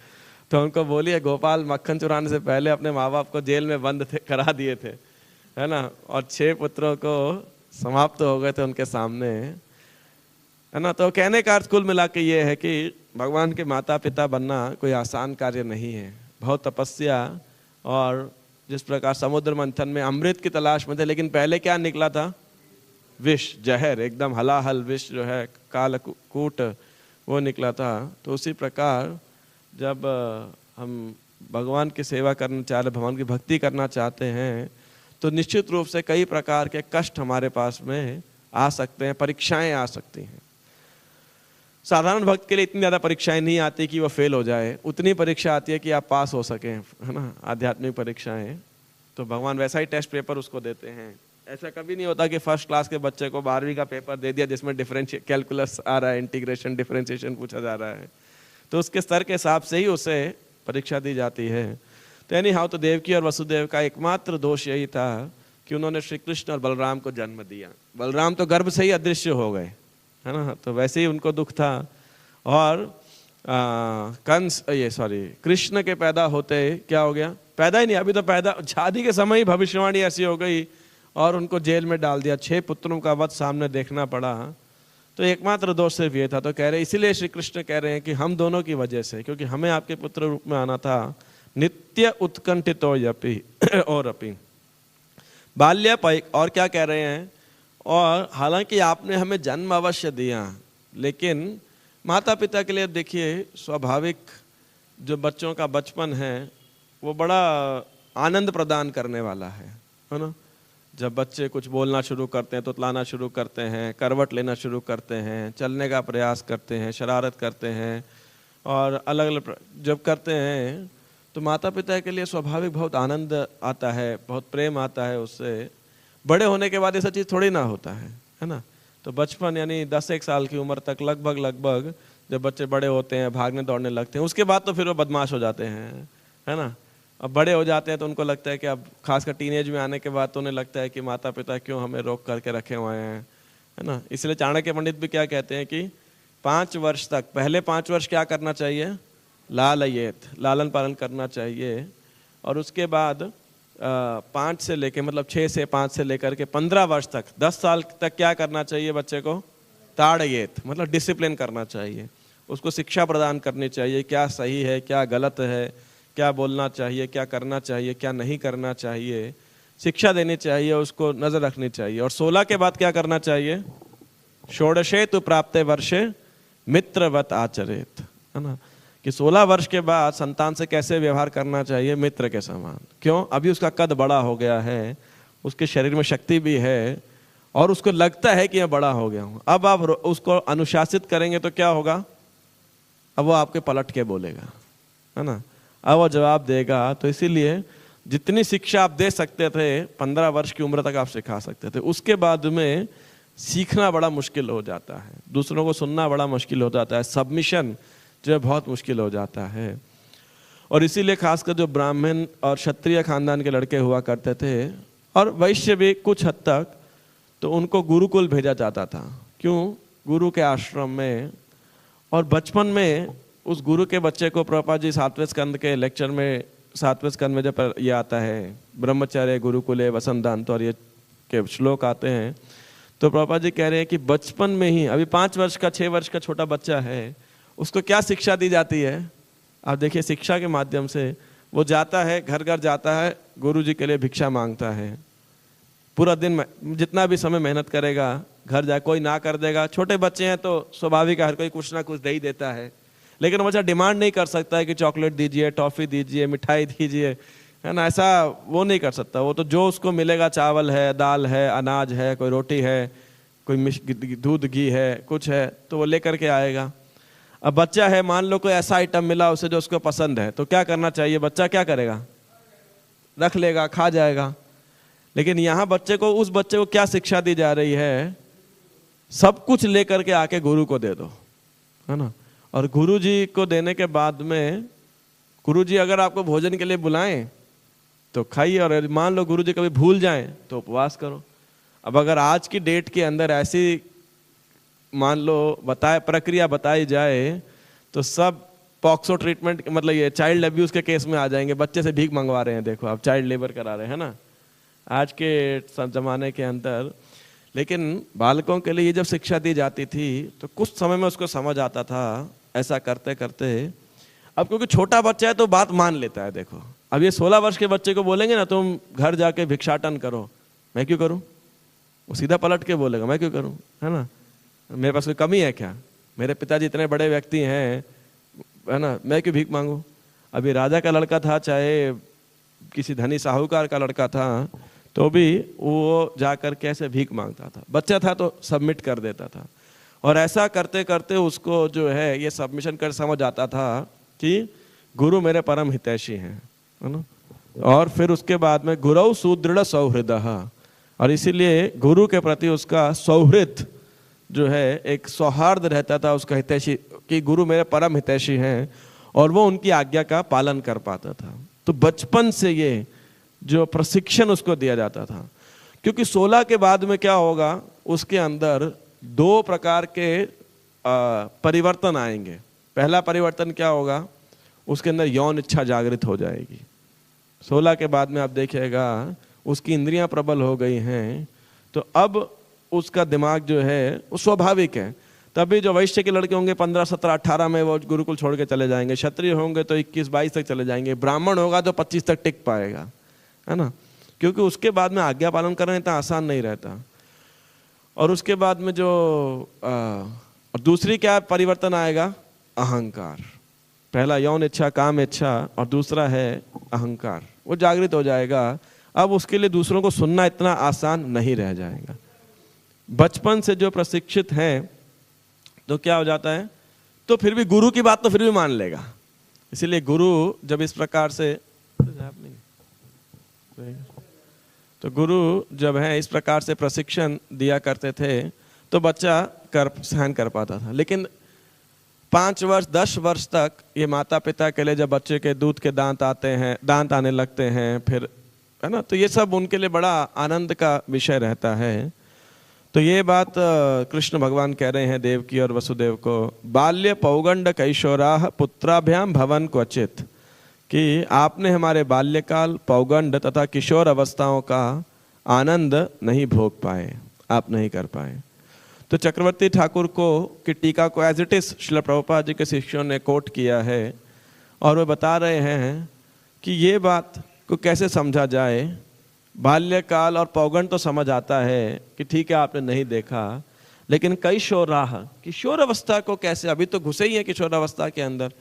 तो उनको बोलिए, गोपाल मक्खन चुराने से पहले अपने माँ बाप को जेल में बंद करा दिए थे, है ना, और 6 पुत्रों को समाप्त हो गए थे उनके सामने, है ना। तो कहने का अर्थ कुल मिला के ये है कि भगवान के माता पिता बनना कोई आसान कार्य नहीं है, बहुत तपस्या। और जिस प्रकार समुद्र मंथन में अमृत की तलाश में थे, लेकिन पहले क्या निकला था? विष, जहर, एकदम हलाहल विष जो है, कालकूट, वो निकला था। तो उसी प्रकार जब हम भगवान की सेवा करना चाह रहे, भगवान की भक्ति करना चाहते हैं, तो निश्चित रूप से कई प्रकार के कष्ट हमारे पास में आ सकते हैं, परीक्षाएं आ सकती हैं। साधारण भक्त के लिए इतनी ज़्यादा परीक्षाएं नहीं आती कि वो फेल हो जाए, उतनी परीक्षा आती है कि आप पास हो सकें, है ना, आध्यात्मिक परीक्षाएं। तो भगवान वैसा ही टेस्ट पेपर उसको देते हैं। ऐसा कभी नहीं होता कि फर्स्ट क्लास के बच्चे को 12वीं का पेपर दे दिया जिसमें कैलकुलस आ रहा है, इंटीग्रेशन, डिफरेंशिएशन पूछा जा रहा है, तो उसके स्तर के हिसाब से ही उसे परीक्षा दी जाती है। तो यानी हाँ, तो देवकी और वसुदेव का एकमात्र दोष यही था कि उन्होंने श्री कृष्ण और बलराम को जन्म दिया। बलराम तो गर्भ से ही अदृश्य हो गए, है ना, तो वैसे ही उनको दुख था। और कृष्ण के पैदा होते क्या हो गया? पैदा ही नहीं, अभी तो पैदा, शादी के समय ही भविष्यवाणी ऐसी हो गई और उनको जेल में डाल दिया, 6 पुत्रों का वध सामने देखना पड़ा। तो एकमात्र दोष सिर्फ ये था। तो कह रहे, इसीलिए श्री कृष्ण कह रहे हैं कि हम दोनों की वजह से, क्योंकि हमें आपके पुत्र रूप में आना था। नित्य उत्कंठितो यपि और अपि, बाल्यापैक, और क्या कह रहे हैं, और हालांकि आपने हमें जन्म अवश्य दिया, लेकिन माता पिता के लिए देखिए स्वाभाविक जो बच्चों का बचपन है वो बड़ा आनंद प्रदान करने वाला है ना। जब बच्चे कुछ बोलना शुरू करते हैं, तुतलाना शुरू करते हैं, करवट लेना शुरू करते हैं, चलने का प्रयास करते हैं, शरारत करते हैं, और अलग अलग जब करते हैं तो माता पिता के लिए स्वाभाविक बहुत आनंद आता है, बहुत प्रेम आता है उससे। बड़े होने के बाद ऐसा चीज़ थोड़ी ना होता है ना। तो बचपन यानी 10-1 साल की उम्र तक लगभग जब बच्चे बड़े होते हैं, भागने दौड़ने लगते हैं, उसके बाद तो फिर वो बदमाश हो जाते हैं, है ना। अब बड़े हो जाते हैं तो उनको लगता है कि अब खासकर टीनेज में आने के बाद तो उन्हें लगता है कि माता पिता क्यों हमें रोक करके रखे हुए हैं, है ना। इसलिए चाणक्य पंडित भी क्या कहते हैं कि 5 वर्ष तक, पहले 5 वर्ष क्या करना चाहिए, लालयेत, लालन पालन करना चाहिए, और उसके बाद 5 से लेके, मतलब 6 से 5 से लेकर के 15 वर्ष तक, 10 साल तक क्या करना चाहिए बच्चे को, ताड़येत, मतलब डिसिप्लिन करना चाहिए, उसको शिक्षा प्रदान करनी चाहिए, क्या सही है क्या गलत है, क्या बोलना चाहिए क्या करना चाहिए क्या नहीं करना चाहिए, शिक्षा देनी चाहिए, उसको नजर रखनी चाहिए। और 16 के बाद क्या करना चाहिए, षोडशे तु प्राप्ते वर्षे मित्रवत आचरेत, है ना, कि 16 वर्ष के बाद संतान से कैसे व्यवहार करना चाहिए, मित्र के समान। क्यों, अभी उसका कद बड़ा हो गया है, उसके शरीर में शक्ति भी है, और उसको लगता है कि मैं बड़ा हो गया हूं। अब आप उसको अनुशासित करेंगे तो क्या होगा, अब वो आपके पलट के बोलेगा, है ना, अब वो जवाब देगा। तो इसीलिए जितनी शिक्षा आप दे सकते थे 15 वर्ष की उम्र तक आप सिखा सकते थे, उसके बाद में सीखना बड़ा मुश्किल हो जाता है, दूसरों को सुनना बड़ा मुश्किल हो जाता है, सबमिशन जो है बहुत मुश्किल हो जाता है। और इसीलिए खासकर जो ब्राह्मण और क्षत्रिय खानदान के लड़के हुआ करते थे, और वैश्य भी कुछ हद तक, तो उनको गुरुकुल भेजा जाता था। क्यों, गुरु के आश्रम में, और बचपन में उस गुरु के बच्चे को प्रभुपाद जी 7वें स्कंद के लेक्चर में, 7वें स्कंद में जब ये आता है ब्रह्मचर्य गुरुकुले वसंतांत, और ये के श्लोक आते हैं, तो प्रभुपाद जी कह रहे हैं कि बचपन में ही, अभी 5 वर्ष का 6 वर्ष का छोटा बच्चा है, उसको क्या शिक्षा दी जाती है। आप देखिए, शिक्षा के माध्यम से वो जाता है, घर घर जाता है, गुरु जी के लिए भिक्षा मांगता है, पूरा दिन जितना भी समय मेहनत करेगा, घर जाए कोई ना कर देगा। छोटे बच्चे हैं तो स्वाभाविक है, हर कोई कुछ ना कुछ दे ही देता है, लेकिन बच्चा डिमांड नहीं कर सकता है कि चॉकलेट दीजिए, टॉफी दीजिए, मिठाई दीजिए, है ना, ऐसा वो नहीं कर सकता। वो तो जो उसको मिलेगा, चावल है, दाल है, अनाज है, कोई रोटी है, कोई दूध घी है, कुछ है, तो वो लेकर के आएगा। अब बच्चा है, मान लो कोई ऐसा आइटम मिला उसे जो उसको पसंद है, तो क्या करना चाहिए, बच्चा क्या करेगा, रख लेगा, खा जाएगा। लेकिन यहाँ बच्चे को, उस बच्चे को क्या शिक्षा दी जा रही है, सब कुछ लेकर के आके गुरु को दे दो, है ना। और गुरु जी को देने के बाद में, गुरु जी अगर आपको भोजन के लिए बुलाएं तो खाइए, और मान लो गुरु जी कभी भूल जाएं तो उपवास करो। अब अगर आज की डेट के अंदर ऐसी मान लो प्रक्रिया बताई जाए तो सब पॉक्सो ट्रीटमेंट, मतलब ये चाइल्ड अब्यूज के केस में आ जाएंगे। बच्चे से भीख मंगवा रहे हैं, देखो आप, चाइल्ड लेबर करा रहे हैं ना आज के जमाने के अंदर। लेकिन बालकों के लिए जब शिक्षा दी जाती थी तो कुछ समय में उसको समझ आता था, ऐसा करते करते। अब क्योंकि छोटा बच्चा है तो बात मान लेता है। देखो अब ये 16 वर्ष के बच्चे को बोलेंगे ना तुम घर जाके भिक्षाटन करो, मैं क्यों करूं, वो सीधा पलट के बोलेगा मैं क्यों करूं, है ना, मेरे पास कोई कमी है क्या, मेरे पिताजी इतने बड़े व्यक्ति हैं, है ना, मैं क्यों भीख मांगू। अभी राजा का लड़का था, चाहे किसी धनी साहूकार का लड़का था, तो भी वो जाकर कैसे भीख मांगता था। बच्चा था तो सबमिट कर देता था, और ऐसा करते करते उसको जो है ये सबमिशन कर समझ आता था कि गुरु मेरे परम हितैषी हैं, है ना। और फिर उसके बाद में गुरु सुदृढ़ सौहृदः, और इसीलिए गुरु के प्रति उसका सौहृद जो है, एक सौहार्द रहता था उसका, हितैषी, कि गुरु मेरे परम हितैषी हैं, और वो उनकी आज्ञा का पालन कर पाता था। तो बचपन से ये जो प्रशिक्षण उसको दिया जाता था, क्योंकि 16 के बाद में क्या होगा, उसके अंदर 2 प्रकार के परिवर्तन आएंगे। पहला परिवर्तन क्या होगा, उसके अंदर यौन इच्छा जागृत हो जाएगी। 16 के बाद में आप देखिएगा उसकी इंद्रियां प्रबल हो गई हैं, तो अब उसका दिमाग जो है वो स्वाभाविक है। तभी जो वैश्य के लड़के होंगे 15, 17, 18 में वो गुरुकुल छोड़ के चले जाएंगे, क्षत्रिय होंगे तो 21, 22 तक चले जाएंगे, ब्राह्मण होगा तो 25 तक टिक पाएगा, है ना। क्योंकि उसके बाद में आज्ञा पालन करना इतना आसान नहीं रहता। और उसके बाद में जो और दूसरी क्या परिवर्तन आएगा? अहंकार। पहला यौन इच्छा, काम इच्छा, और दूसरा है अहंकार, वो जागृत हो जाएगा। अब उसके लिए दूसरों को सुनना इतना आसान नहीं रह जाएगा। बचपन से जो प्रशिक्षित हैं तो क्या हो जाता है, तो फिर भी गुरु की बात तो फिर भी मान लेगा। इसीलिए गुरु जब इस प्रकार से, तो गुरु जब है इस प्रकार से प्रशिक्षण दिया करते थे तो बच्चा सहन कर पाता था। लेकिन 5 वर्ष 10 वर्ष तक ये माता पिता के लिए, जब बच्चे के दूध के दांत आते हैं, दांत आने लगते हैं, फिर है ना, तो ये सब उनके लिए बड़ा आनंद का विषय रहता है। तो ये बात कृष्ण भगवान कह रहे हैं देवकी और वसुदेव को, बाल्य पौगंड कैशोराः पुत्राभ्याम भवन क्वचित, कि आपने हमारे बाल्यकाल, पौगंड तथा किशोर अवस्थाओं का आनंद नहीं भोग पाए, आप नहीं कर पाए। तो चक्रवर्ती ठाकुर को की टीका को as it is Srila Prabhupada ji के शिष्यों ने कोट किया है, और वे बता रहे हैं कि ये बात को कैसे समझा जाए। बाल्यकाल और पौगंड तो समझ आता है कि ठीक है आपने नहीं देखा, लेकिन कैशोराः, किशोर अवस्था को कैसे, अभी तो घुसे ही है किशोर अवस्था के अंदर।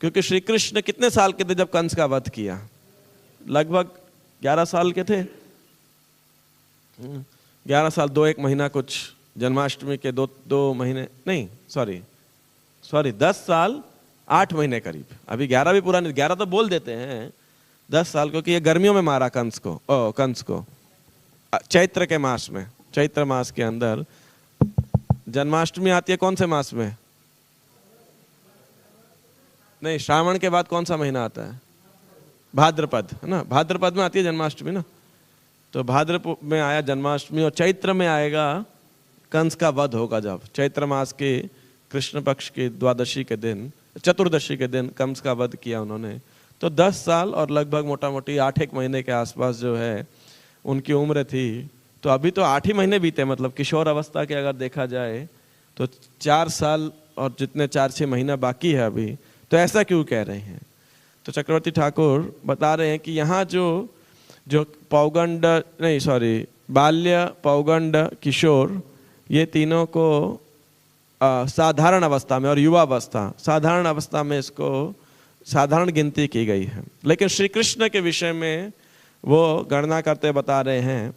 क्योंकि श्री कृष्ण कितने साल के थे जब कंस का वध किया? लगभग 11 साल के थे। 11 साल 2-1 महीना कुछ, जन्माष्टमी के 2 महीने नहीं, सॉरी 10 साल 8 महीने करीब। अभी 11 भी पूरा नहीं, 11 तो बोल देते हैं, 10 साल, क्योंकि ये गर्मियों में मारा कंस को चैत्र के मास में, चैत्र मास के अंदर। जन्माष्टमी आती है कौन से मास में? नहीं, श्रावण के बाद कौन सा महीना आता है? भाद्रपद, है ना, भाद्रपद में आती है जन्माष्टमी ना। तो भाद्रपद में आया जन्माष्टमी, और चैत्र में आएगा कंस का वध होगा, जब चैत्र मास के कृष्ण पक्ष की द्वादशी के दिन, चतुर्दशी के दिन कंस का वध किया उन्होंने। तो 10 साल और लगभग मोटा मोटी 8-1 महीने के आसपास जो है उनकी उम्र थी। तो अभी तो 8 ही महीने बीते, मतलब किशोर अवस्था के अगर देखा जाए तो 4 साल और जितने 4-6 महीना बाकी है अभी। तो ऐसा क्यों कह रहे हैं? तो चक्रवर्ती ठाकुर बता रहे हैं कि यहाँ जो पौगंड नहीं, सॉरी, बाल्य, पौगंड, किशोर, ये तीनों को साधारण अवस्था में, और युवा अवस्था, साधारण अवस्था में इसको साधारण गिनती की गई है। लेकिन श्री कृष्ण के विषय में वो गणना करते बता रहे हैं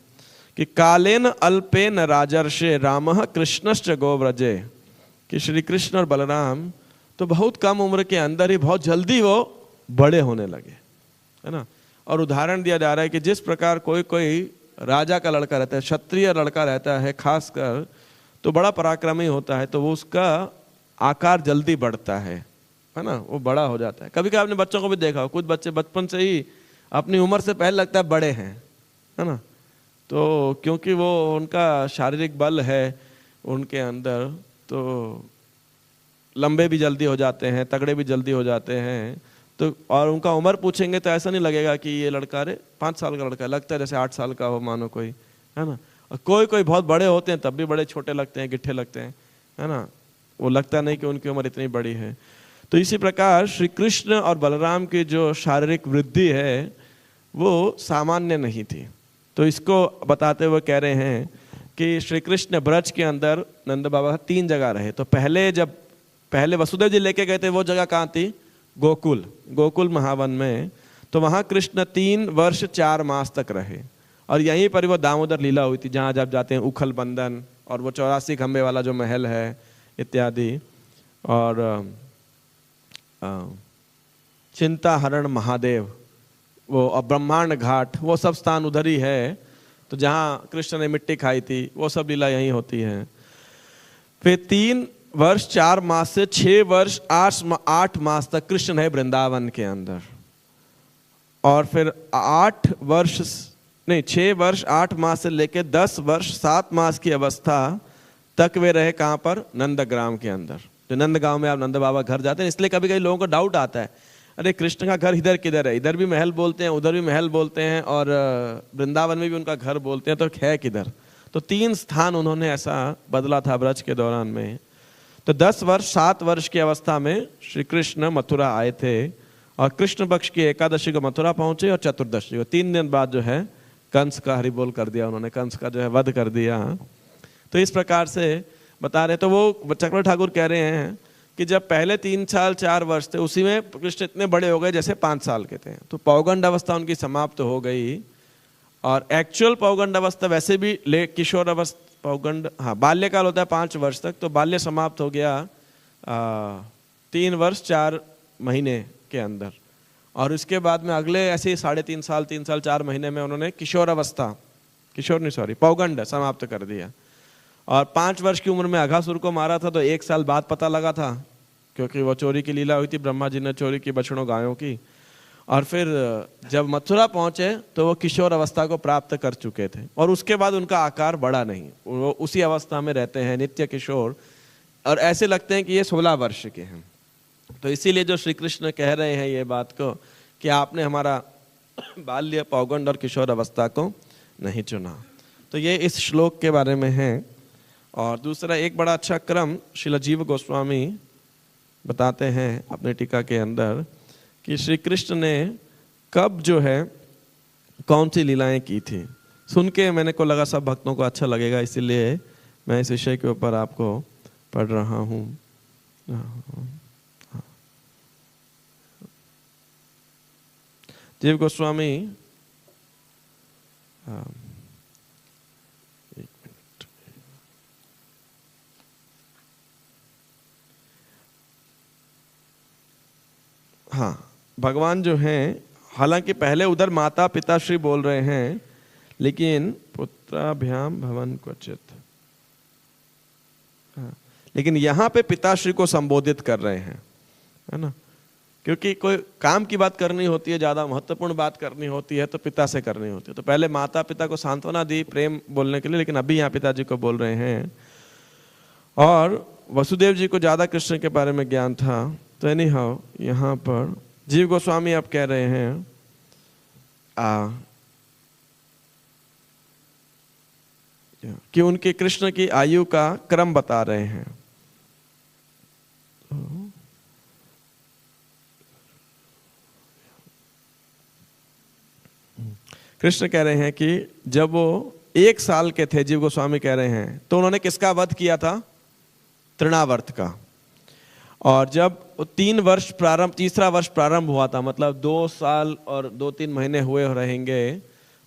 कि कालेन अल्पेन राजर्षे रामः कृष्णश्च गोव्रजे, कि श्री कृष्ण और बलराम तो बहुत कम उम्र के अंदर ही बहुत जल्दी वो बड़े होने लगे, है ना। और उदाहरण दिया जा रहा है कि जिस प्रकार कोई राजा का लड़का रहता है, क्षत्रिय लड़का रहता है खासकर, तो बड़ा पराक्रमी होता है, तो वो उसका आकार जल्दी बढ़ता है ना, वो बड़ा हो जाता है। कभी कभी आपने बच्चों को भी देखा हो, कुछ बच्चे बचपन से ही अपनी उम्र से पहले लगता है बड़े हैं, है ना। तो क्योंकि वो उनका शारीरिक बल है उनके अंदर, तो लंबे भी जल्दी हो जाते हैं, तगड़े भी जल्दी हो जाते हैं। तो और उनका उम्र पूछेंगे तो ऐसा नहीं लगेगा कि ये लड़का, अरे 5 साल का लड़का, लगता है जैसे 8 साल का हो मानो कोई, है ना। और कोई बहुत बड़े होते हैं तब भी बड़े छोटे लगते हैं, गिट्ठे लगते हैं, है ना। वो लगता नहीं कि उनकी उम्र इतनी बड़ी है। तो इसी प्रकार श्री कृष्ण और बलराम की जो शारीरिक वृद्धि है वो सामान्य नहीं थी। तो इसको बताते हुए कह रहे हैं कि श्री कृष्ण ब्रज के अंदर नंद बाबा 3 जगह रहे। तो पहले वसुदेव जी लेके गए थे, वो जगह कहाँ थी? गोकुल महावन में। तो वहाँ कृष्ण 3 वर्ष 4 मास तक रहे, और यहीं पर वो दामोदर लीला हुई थी, जहाँ जब जाते हैं उखल बंदन, और वो 84 खंबे वाला जो महल है इत्यादि, और चिंताहरण महादेव, वो ब्रह्मांड घाट, वो सब स्थान उधर ही है। तो जहाँ कृष्ण ने मिट्टी खाई थी वो सब लीला यहीं होती है। फिर 3 वर्ष 4 मास से 6 वर्ष 8 मास तक कृष्ण है वृंदावन के अंदर, और फिर 6 वर्ष 8 मास से लेके 10 वर्ष 7 मास की अवस्था तक वे रहे कहाँ पर? नंदग्राम के अंदर। तो नंदगांव में आप नंद बाबा घर जाते हैं, इसलिए कभी कभी लोगों को डाउट आता है, अरे कृष्ण का घर इधर किधर है? इधर भी महल बोलते हैं, उधर भी महल बोलते हैं, और वृंदावन में भी उनका घर बोलते हैं, तो है किधर? तो 3 स्थान उन्होंने ऐसा बदला था ब्रज के दौरान में। तो 10 वर्ष 7 वर्ष की अवस्था में श्री कृष्ण मथुरा आए थे, और कृष्ण पक्ष की एकादशी को मथुरा पहुंचे, और चतुर्दशी को 3 दिन बाद जो है कंस का हरि बोल कर दिया उन्होंने, कंस का जो है वध कर दिया। तो इस प्रकार से बता रहे, तो वो चक्रवर्ती ठाकुर कह रहे हैं कि जब पहले 3 साल 4 वर्ष थे उसी में कृष्ण इतने बड़े हो गए जैसे 5 साल के थे। तो पौगंड अवस्था उनकी समाप्त हो गई, और एक्चुअल पौगंड अवस्था वैसे भी किशोर अवस्था पौगंड, हाँ बाल्यकाल होता है 5 वर्ष तक, तो बाल्य समाप्त हो गया 3 वर्ष 4 महीने के अंदर। और उसके बाद में अगले ऐसे ही 3.5 साल 3 साल 4 महीने में उन्होंने किशोर अवस्था, किशोर नहीं सॉरी पौगंड समाप्त कर दिया। और 5 वर्ष की उम्र में अघासुर को मारा था, तो 1 साल बाद पता लगा था, क्योंकि वो चोरी की लीला हुई थी, ब्रह्मा जी ने चोरी की बछड़ों गायों की। और फिर जब मथुरा पहुंचे तो वो किशोर अवस्था को प्राप्त कर चुके थे, और उसके बाद उनका आकार बढ़ा नहीं, वो उसी अवस्था में रहते हैं नित्य किशोर, और ऐसे लगते हैं कि ये 16 वर्ष के हैं। तो इसीलिए जो श्री कृष्ण कह रहे हैं ये बात को कि आपने हमारा बाल्य पौगंड और किशोर अवस्था को नहीं चुना। तो ये इस श्लोक के बारे में है। और दूसरा एक बड़ा अच्छा क्रम श्रील जीव गोस्वामी बताते हैं अपने टीका के अंदर कि श्री कृष्ण ने कब जो है कौन सी लीलाएं की थी। सुन के मैंने को लगा सब भक्तों को अच्छा लगेगा, इसीलिए मैं इस विषय के ऊपर आपको पढ़ रहा हूँ। जीव गोस्वामी एक मिनट, हाँ भगवान जो हैं, हालांकि पहले उधर माता पिता श्री बोल रहे हैं, लेकिन पुत्राभ्याम भवन क्वचित, लेकिन यहाँ पे पिताश्री को संबोधित कर रहे हैं, है ना, क्योंकि कोई काम की बात करनी होती है, ज़्यादा महत्वपूर्ण बात करनी होती है तो पिता से करनी होती है। तो पहले माता पिता को सांत्वना दी प्रेम बोलने के लिए, लेकिन अभी यहाँ पिताजी को बोल रहे हैं। और वसुदेव जी को ज़्यादा कृष्ण के बारे में ज्ञान था, तो एनी हाउ यहाँ पर जीव गोस्वामी अब कह रहे हैं कि उनके कृष्ण की आयु का क्रम बता रहे हैं। कृष्ण कह रहे हैं कि जब वो 1 साल के थे, जीव गोस्वामी कह रहे हैं, तो उन्होंने किसका वध किया था? तृणावर्त का। और जब 3 वर्ष प्रारंभ, तीसरा वर्ष प्रारंभ हुआ था, मतलब 2 साल और 2-3 महीने हुए रहेंगे,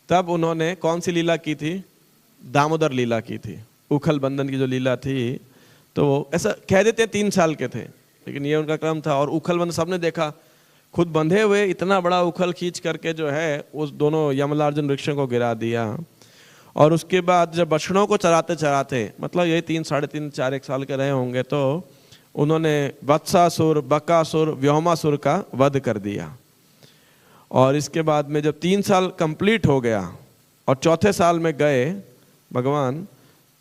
तब उन्होंने कौन सी लीला की थी? दामोदर लीला की थी, उखल बंधन की जो लीला थी। तो वो ऐसा कह देते हैं 3 साल के थे, लेकिन ये उनका क्रम था। और उखल बंधन सबने देखा, खुद बंधे हुए इतना बड़ा उखल खींच करके जो है उस दोनों यमलार्जुन वृक्षों को गिरा दिया। और उसके बाद जब बछड़ों को चराते चराते, मतलब यही 3, 3.5, 4 1 साल के रहे होंगे, तो उन्होंने वत्सासुर, बकासुर, व्योमासुर का वध कर दिया। और इसके बाद में जब 3 साल कंप्लीट हो गया और 4थे साल में गए भगवान,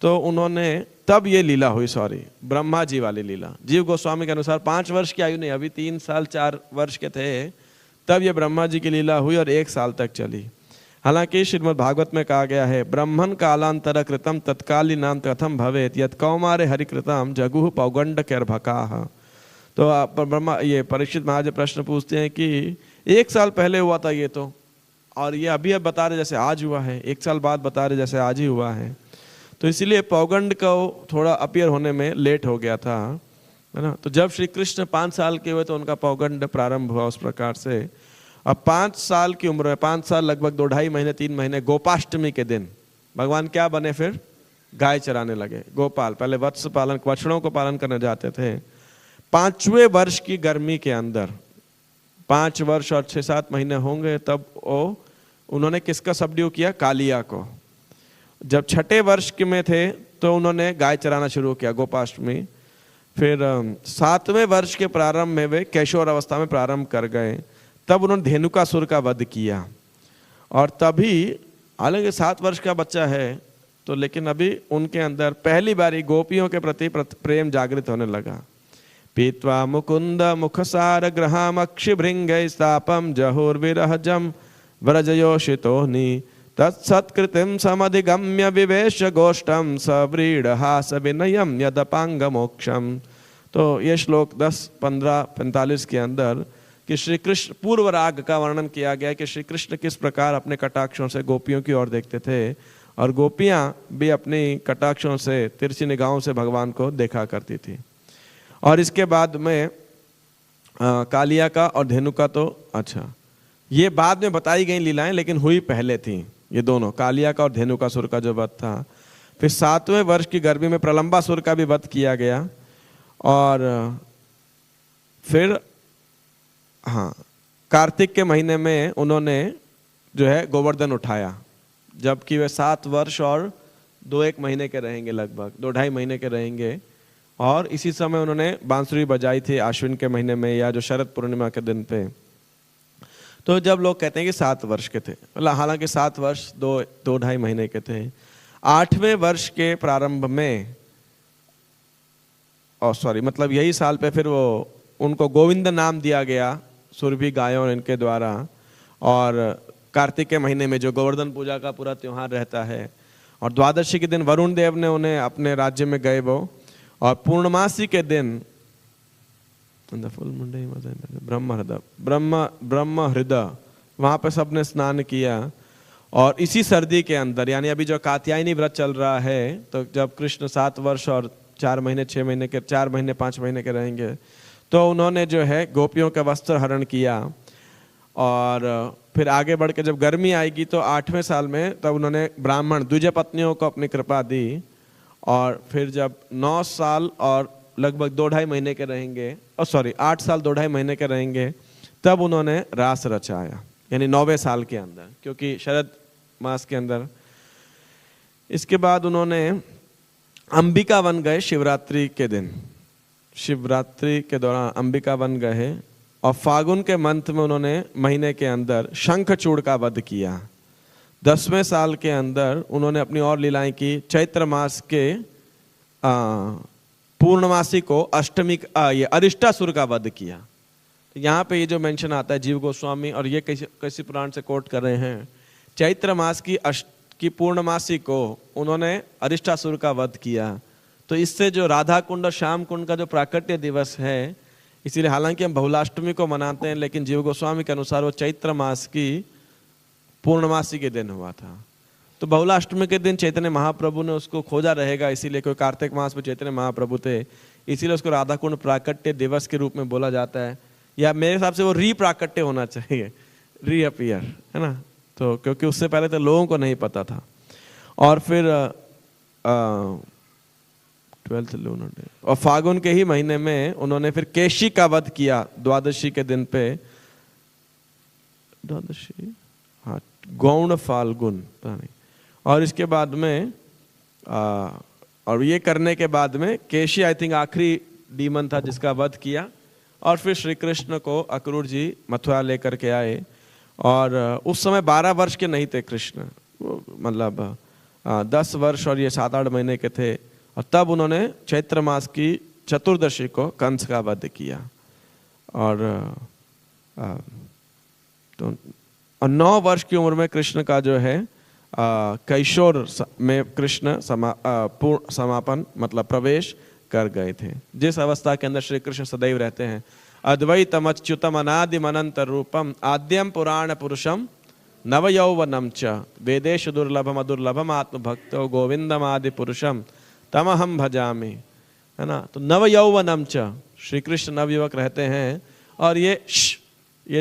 तो उन्होंने तब ये लीला हुई, ब्रह्मा जी वाली लीला। जीव गोस्वामी के अनुसार 5 वर्ष की आयु नहीं, अभी 3 साल 4 वर्ष के थे, तब ये ब्रह्मा जी की लीला हुई और 1 साल तक चली। हालांकि श्रीमद् भागवत में कहा गया है, ब्रह्मन कालांतर कृतम तत्कालीनाम कथम भवेत यत् कौमारे हरिकृतम जगुः पौगंड कैर्भकाः। तो ब्रह्मा, ये परीक्षित महाराज प्रश्न पूछते हैं कि 1 साल पहले हुआ था ये तो, और ये अभी अब बता रहे जैसे आज हुआ है, 1 साल बाद बता रहे जैसे आज ही हुआ है। तो इसीलिए पौगंड को थोड़ा अपीयर होने में लेट हो गया था, है ना। तो जब श्री कृष्ण 5 साल के हुए तो उनका पौगंड प्रारंभ हुआ उस प्रकार से। अब 5 साल की उम्र में, 5 साल लगभग 2-2.5 महीने 3 महीने, गोपाष्टमी के दिन भगवान क्या बने? फिर गाय चराने लगे, गोपाल। पहले वत्स पालन, बछड़ों को पालन करने जाते थे। 5वें वर्ष की गर्मी के अंदर, 5 वर्ष और 6-7 महीने होंगे, तब उन्होंने किसका सबड्यू किया? कालिया को। जब 6ठे वर्ष के में थे तो उन्होंने गाय चराना शुरू किया, गोपाष्टमी। फिर 7वें वर्ष के प्रारंभ में वे कैशोर अवस्था में प्रारंभ कर गए, तब उन्होंने धेनुकासुर का वध किया। और तभी, हालांकि 7 वर्ष का बच्चा है तो, लेकिन अभी उनके अंदर पहली बारी गोपियों के प्रति प्रेम जागृत होने लगा। पीत्वा मुकुंद मुखसार ग्रहाम अक्षिभृंग स्थापम जहुर्विरहजम व्रजयोषितोनि तत्सत्कृतिम समधिगम्य विवेश गोष्ठम सव्रीडहास विनयम यदपांग मोक्षम। तो ये श्लोक 10, 15, 45 के अंदर कि श्री कृष्ण पूर्व राग का वर्णन किया गया है कि श्री कृष्ण किस प्रकार अपने कटाक्षों से गोपियों की ओर देखते थे और गोपियां भी अपनी कटाक्षों से, तिरछी निगाहों से भगवान को देखा करती थी। और इसके बाद में कालिया का और धेनुका तो अच्छा ये बाद में बताई गई लीलाएं, लेकिन हुई पहले थी ये दोनों, कालिया का और धेनुकासुर का जो वध था। फिर 7वें वर्ष की गर्मी में प्रलंबासुर का भी वध किया गया। और फिर कार्तिक के महीने में उन्होंने जो है गोवर्धन उठाया, जबकि वे 7 वर्ष और 2-1 महीने के रहेंगे, लगभग 2-2.5 महीने के रहेंगे। और इसी समय उन्होंने बांसुरी बजाई थी आश्विन के महीने में या जो शरद पूर्णिमा के दिन पे। तो जब लोग कहते हैं कि 7 वर्ष के थे, मतलब हालांकि 7 वर्ष 2-2.5 महीने के थे। 8वें वर्ष के प्रारंभ में मतलब यही साल पे फिर वो उनको गोविंद नाम दिया गया सुरभि गायों और इनके द्वारा। और कार्तिक के महीने में जो गोवर्धन पूजा का पूरा त्योहार रहता है, और द्वादशी के दिन वरुण देव ने उन्हें अपने राज्य में गए वो, और पूर्णमासी के दिन ब्रह्म हृदय वहां पे सबने स्नान किया। और इसी सर्दी के अंदर, यानी अभी जो कात्यायनी व्रत चल रहा है, तो जब कृष्ण 7 वर्ष और 4 महीने 6 महीने के 4 महीने 5 महीने के रहेंगे, तो उन्होंने जो है गोपियों का वस्त्र हरण किया। और फिर आगे बढ़ के जब गर्मी आएगी तो 8वें साल में तब उन्होंने ब्राह्मण द्विज पत्नियों को अपनी कृपा दी। और फिर जब 9 साल और लगभग 2-2.5 महीने के रहेंगे, 8 साल 2-2.5 महीने के रहेंगे, तब उन्होंने रास रचाया, यानी 9वें साल के अंदर, क्योंकि शरद मास के अंदर। इसके बाद उन्होंने अंबिका वन गए शिवरात्रि के दिन, शिवरात्रि के दौरान अंबिका वन गए। और फागुन के मंथ में उन्होंने महीने के अंदर शंखचूड़ का वध किया। 10वें साल के अंदर उन्होंने अपनी और लीलाएं की। चैत्र मास के पूर्णमासी को अष्टमी ये अरिष्टासुर का वध किया। तो यहाँ पे ये जो मेंशन आता है जीव गोस्वामी, और ये कैसी पुराण से कोट कर रहे हैं, चैत्र मास की पूर्णमासी को उन्होंने अरिष्टासुर का वध किया। तो इससे जो राधा कुंड और श्याम कुंड का जो प्राकट्य दिवस है, इसीलिए हालांकि हम बहुलाष्टमी को मनाते हैं, लेकिन जीव गोस्वामी के अनुसार वो चैत्र मास की पूर्णमासी के दिन हुआ था। तो बहुलाष्टमी के दिन चैतन्य महाप्रभु ने उसको खोजा रहेगा, इसीलिए कोई कार्तिक मास में चैतन्य महाप्रभु थे, इसीलिए उसको राधा कुंड प्राकट्य दिवस के रूप में बोला जाता है। या मेरे हिसाब से वो रीप्राकट्य होना चाहिए, रीअपियर, है ना। तो क्योंकि उससे पहले तो लोगों को नहीं पता था। और फिर 12th लूनर डे, और फागुन के ही महीने में उन्होंने फिर केशी का वध किया द्वादशी के दिन पे। द्वादशी, हाँ, गौण फाल्गुन, पता नहीं। और इसके बाद में और ये करने के बाद में केशी आई थिंक आखिरी डीमन था जिसका वध किया। और फिर श्री कृष्ण को अक्रूर जी मथुरा लेकर के आए। और उस समय 12 वर्ष के नहीं थे कृष्ण, मतलब 10 वर्ष और ये 7-8 महीने के थे। और तब उन्होंने चैत्र मास की चतुर्दशी को कंस का वध किया। और 9 वर्ष की उम्र में कृष्ण का जो है कैशोर में कृष्ण समापन मतलब प्रवेश कर गए थे, जिस अवस्था के अंदर श्री कृष्ण सदैव रहते हैं। अद्वैतम अच्युतम अनादिम अनंत रूपम आद्यम पुराण पुरुषम नवयौवनम च वेदेश दुर्लभम अदुर्लभम आत्मभक्तो गोविंदम आदि पुरुषम तमहम भजामि, है ना। तो नवयौवनम च, श्री कृष्ण नवयुवक रहते हैं। और ये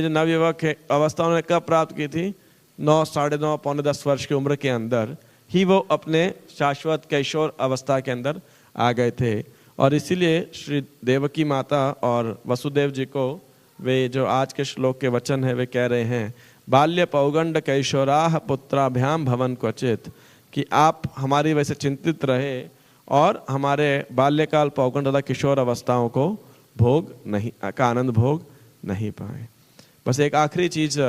जो नवयुवक है अवस्था उन्होंने कब प्राप्त की थी? 9, 9.5, पौने 10 वर्ष की उम्र के अंदर ही वो अपने शाश्वत कैशोर अवस्था के अंदर आ गए थे। और इसीलिए श्री देवकी माता और वसुदेव जी को वे जो आज के श्लोक के वचन है वे कह रहे हैं, बाल्य पौगंड कैशोराह पुत्राभ्याम भवन क्वचित, कि आप हमारी वैसे चिंतित रहे और हमारे बाल्यकाल पौगंड तथा किशोर अवस्थाओं को का आनंद भोग नहीं पाए। बस एक आखिरी चीज,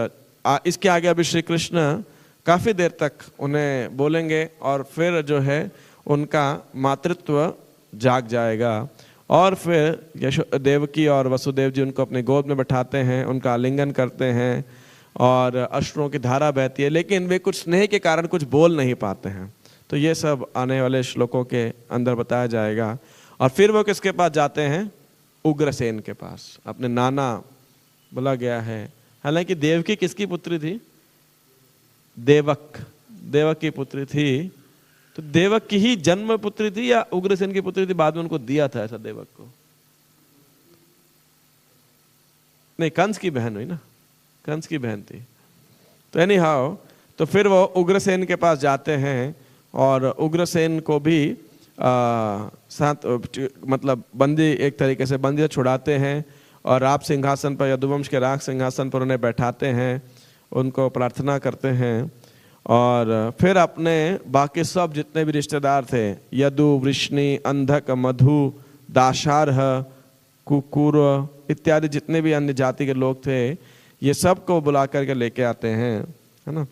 इसके आगे अभी श्री कृष्ण काफी देर तक उन्हें बोलेंगे और फिर जो है उनका मातृत्व जाग जाएगा। और फिर देवकी और वसुदेव जी उनको अपने गोद में बैठाते हैं, उनका आलिंगन करते हैं और अश्रुओं की धारा बहती है, लेकिन वे कुछ स्नेह के कारण कुछ बोल नहीं पाते हैं। तो ये सब आने वाले श्लोकों के अंदर बताया जाएगा। और फिर वो किसके पास जाते हैं? उग्रसेन के पास, अपने नाना बोला गया है। हालांकि देवकी किसकी पुत्री थी? देवक, देवक की पुत्री थी। तो देवक की ही जन्म पुत्री थी या उग्रसेन की पुत्री थी? बाद में उनको दिया था ऐसा देवक को? नहीं, कंस की बहन हुई ना, कंस की बहन थी। तो एनी हाउ, तो फिर वो उग्रसेन के पास जाते हैं और उग्रसेन को भी साथ मतलब बंदी, एक तरीके से बंदी छुड़ाते हैं और राप सिंहासन पर, यदुवंश के राग सिंहासन पर उन्हें बैठाते हैं, उनको प्रार्थना करते हैं। और फिर अपने बाकी सब जितने भी रिश्तेदार थे, यदु, वृष्णि, अंधक, मधु, दाशार्ह, कुकुर इत्यादि जितने भी अन्य जाति के लोग थे, ये सब को बुला करके लेके आते हैं, है ना।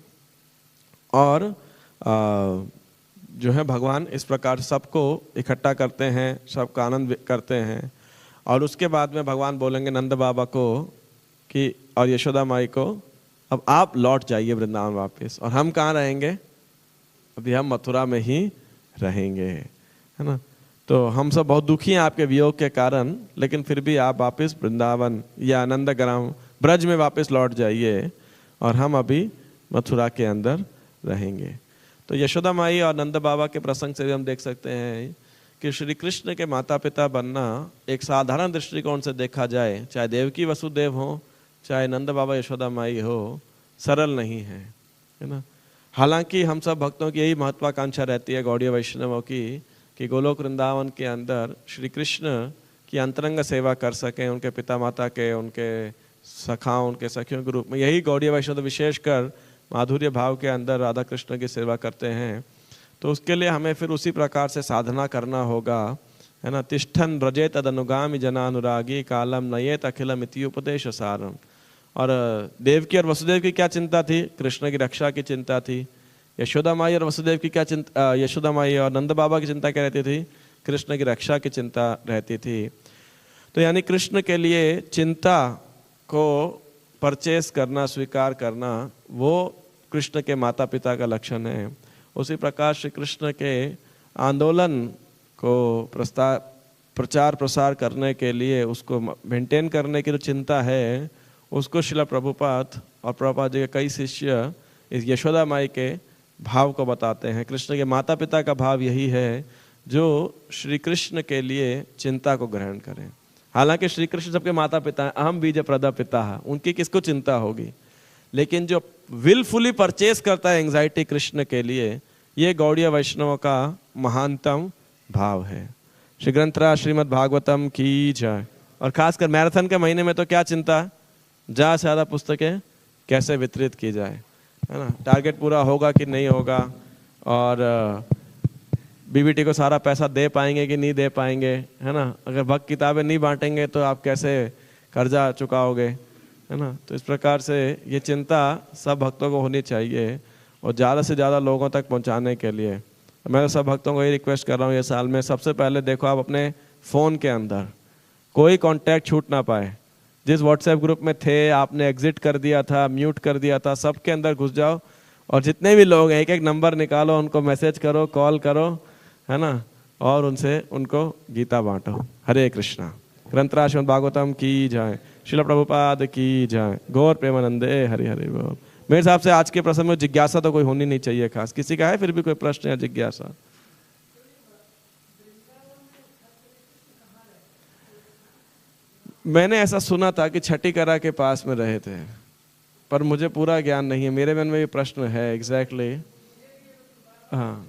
और जो है भगवान इस प्रकार सबको इकट्ठा करते हैं, सबका आनंद करते हैं। और उसके बाद में भगवान बोलेंगे नंद बाबा को कि और यशोदा माई को, अब आप लौट जाइए वृंदावन वापस, और हम कहाँ रहेंगे? अभी हम मथुरा में ही रहेंगे, है ना। तो हम सब बहुत दुखी हैं आपके वियोग के कारण, लेकिन फिर भी आप वापस वृंदावन या नंदग्राम ब्रज में वापस लौट जाइए और हम अभी मथुरा के अंदर रहेंगे। तो यशोदा माई और नंद बाबा के प्रसंग से भी हम देख सकते हैं कि श्री कृष्ण के माता पिता बनना एक साधारण दृष्टिकोण से देखा जाए, चाहे देवकी वसुदेव हो, चाहे नंद बाबा यशोदा माई हो, सरल नहीं है, है ना। हालांकि हम सब भक्तों की यही महत्वाकांक्षा रहती है, गौड़ीय वैष्णवों की, कि गोलोक वृंदावन के अंदर श्री कृष्ण की अंतरंग सेवा कर सकें, उनके पिता माता के, उनके सखाओं, उनके सखियों के रूप में। यही गौड़ीय वैष्णव विशेषकर माधुर्य भाव के अंदर राधा कृष्ण की सेवा करते हैं। तो उसके लिए हमें फिर उसी प्रकार से साधना करना होगा, है ना। तिष्ठन व्रजे तदनुगामी जनानुरागी कालम नयेत अखिलम इति उपदेश सारम। और देवकी और वसुदेव की क्या चिंता थी? कृष्ण की रक्षा की चिंता थी। यशोदा माई और वसुदेव की क्या चिंता, यशोदा माई और नंद बाबा की चिंता क्या रहती थी? कृष्ण की रक्षा की चिंता रहती थी। तो यानी कृष्ण के लिए चिंता को परचेस करना, स्वीकार करना, वो कृष्ण के माता पिता का लक्षण है। उसी प्रकार श्री कृष्ण के आंदोलन को प्रचार प्रसार करने के लिए, उसको मेंटेन करने की जो चिंता है, उसको श्रील प्रभुपाद और प्रभुपाद जी के कई शिष्य इस यशोदा माई के भाव को बताते हैं। कृष्ण के माता पिता का भाव यही है जो श्री कृष्ण के लिए चिंता को ग्रहण करें। हालांकि श्री कृष्ण सबके माता पिता हैं, अहम बीज प्रदा पिता, उनकी किसको चिंता होगी, लेकिन जो विलफुली परचेस करता है एंजाइटी कृष्ण के लिए, ये गौड़ीय वैष्णवों का महानतम भाव है। श्री ग्रंथराज श्रीमद् भागवतम की जय। और खासकर मैराथन के महीने में तो क्या चिंता, ज़्यादा से ज़्यादा पुस्तकें कैसे वितरित की जाए, है ना। टारगेट पूरा होगा कि नहीं होगा, और बीबीटी को सारा पैसा दे पाएंगे कि नहीं दे पाएंगे, है ना। अगर भक्त किताबें नहीं बांटेंगे तो आप कैसे कर्जा चुकाओगे, है ना। तो इस प्रकार से ये चिंता सब भक्तों को होनी चाहिए, और ज़्यादा से ज़्यादा लोगों तक पहुंचाने के लिए मैं सब भक्तों को ये रिक्वेस्ट कर रहा हूँ, ये साल में सबसे पहले देखो आप अपने फ़ोन के अंदर कोई कांटेक्ट छूट ना पाए। जिस व्हाट्सएप ग्रुप में थे, आपने एग्जिट कर दिया था, म्यूट कर दिया था, सबके अंदर घुस जाओ, और जितने भी लोग हैं एक एक नंबर निकालो, उनको मैसेज करो, कॉल करो, है ना, और उनसे उनको गीता बांटो। हरे कृष्णा। ग्रंथराज श्रीमद् भागवतम की जय। श्रील प्रभुपाद की जय। गौर प्रेमानंदे हरि हरि बोल। मेरे हिसाब से आज के प्रसंग में जिज्ञासा तो कोई होनी नहीं चाहिए खास। किसी का है फिर भी कोई प्रश्न या जिज्ञासा? मैंने ऐसा सुना था कि छठी करा के पास में रहे थे, पर मुझे पूरा ज्ञान नहीं है। मेरे मन में ये प्रश्न है एग्जैक्टली। हाँ,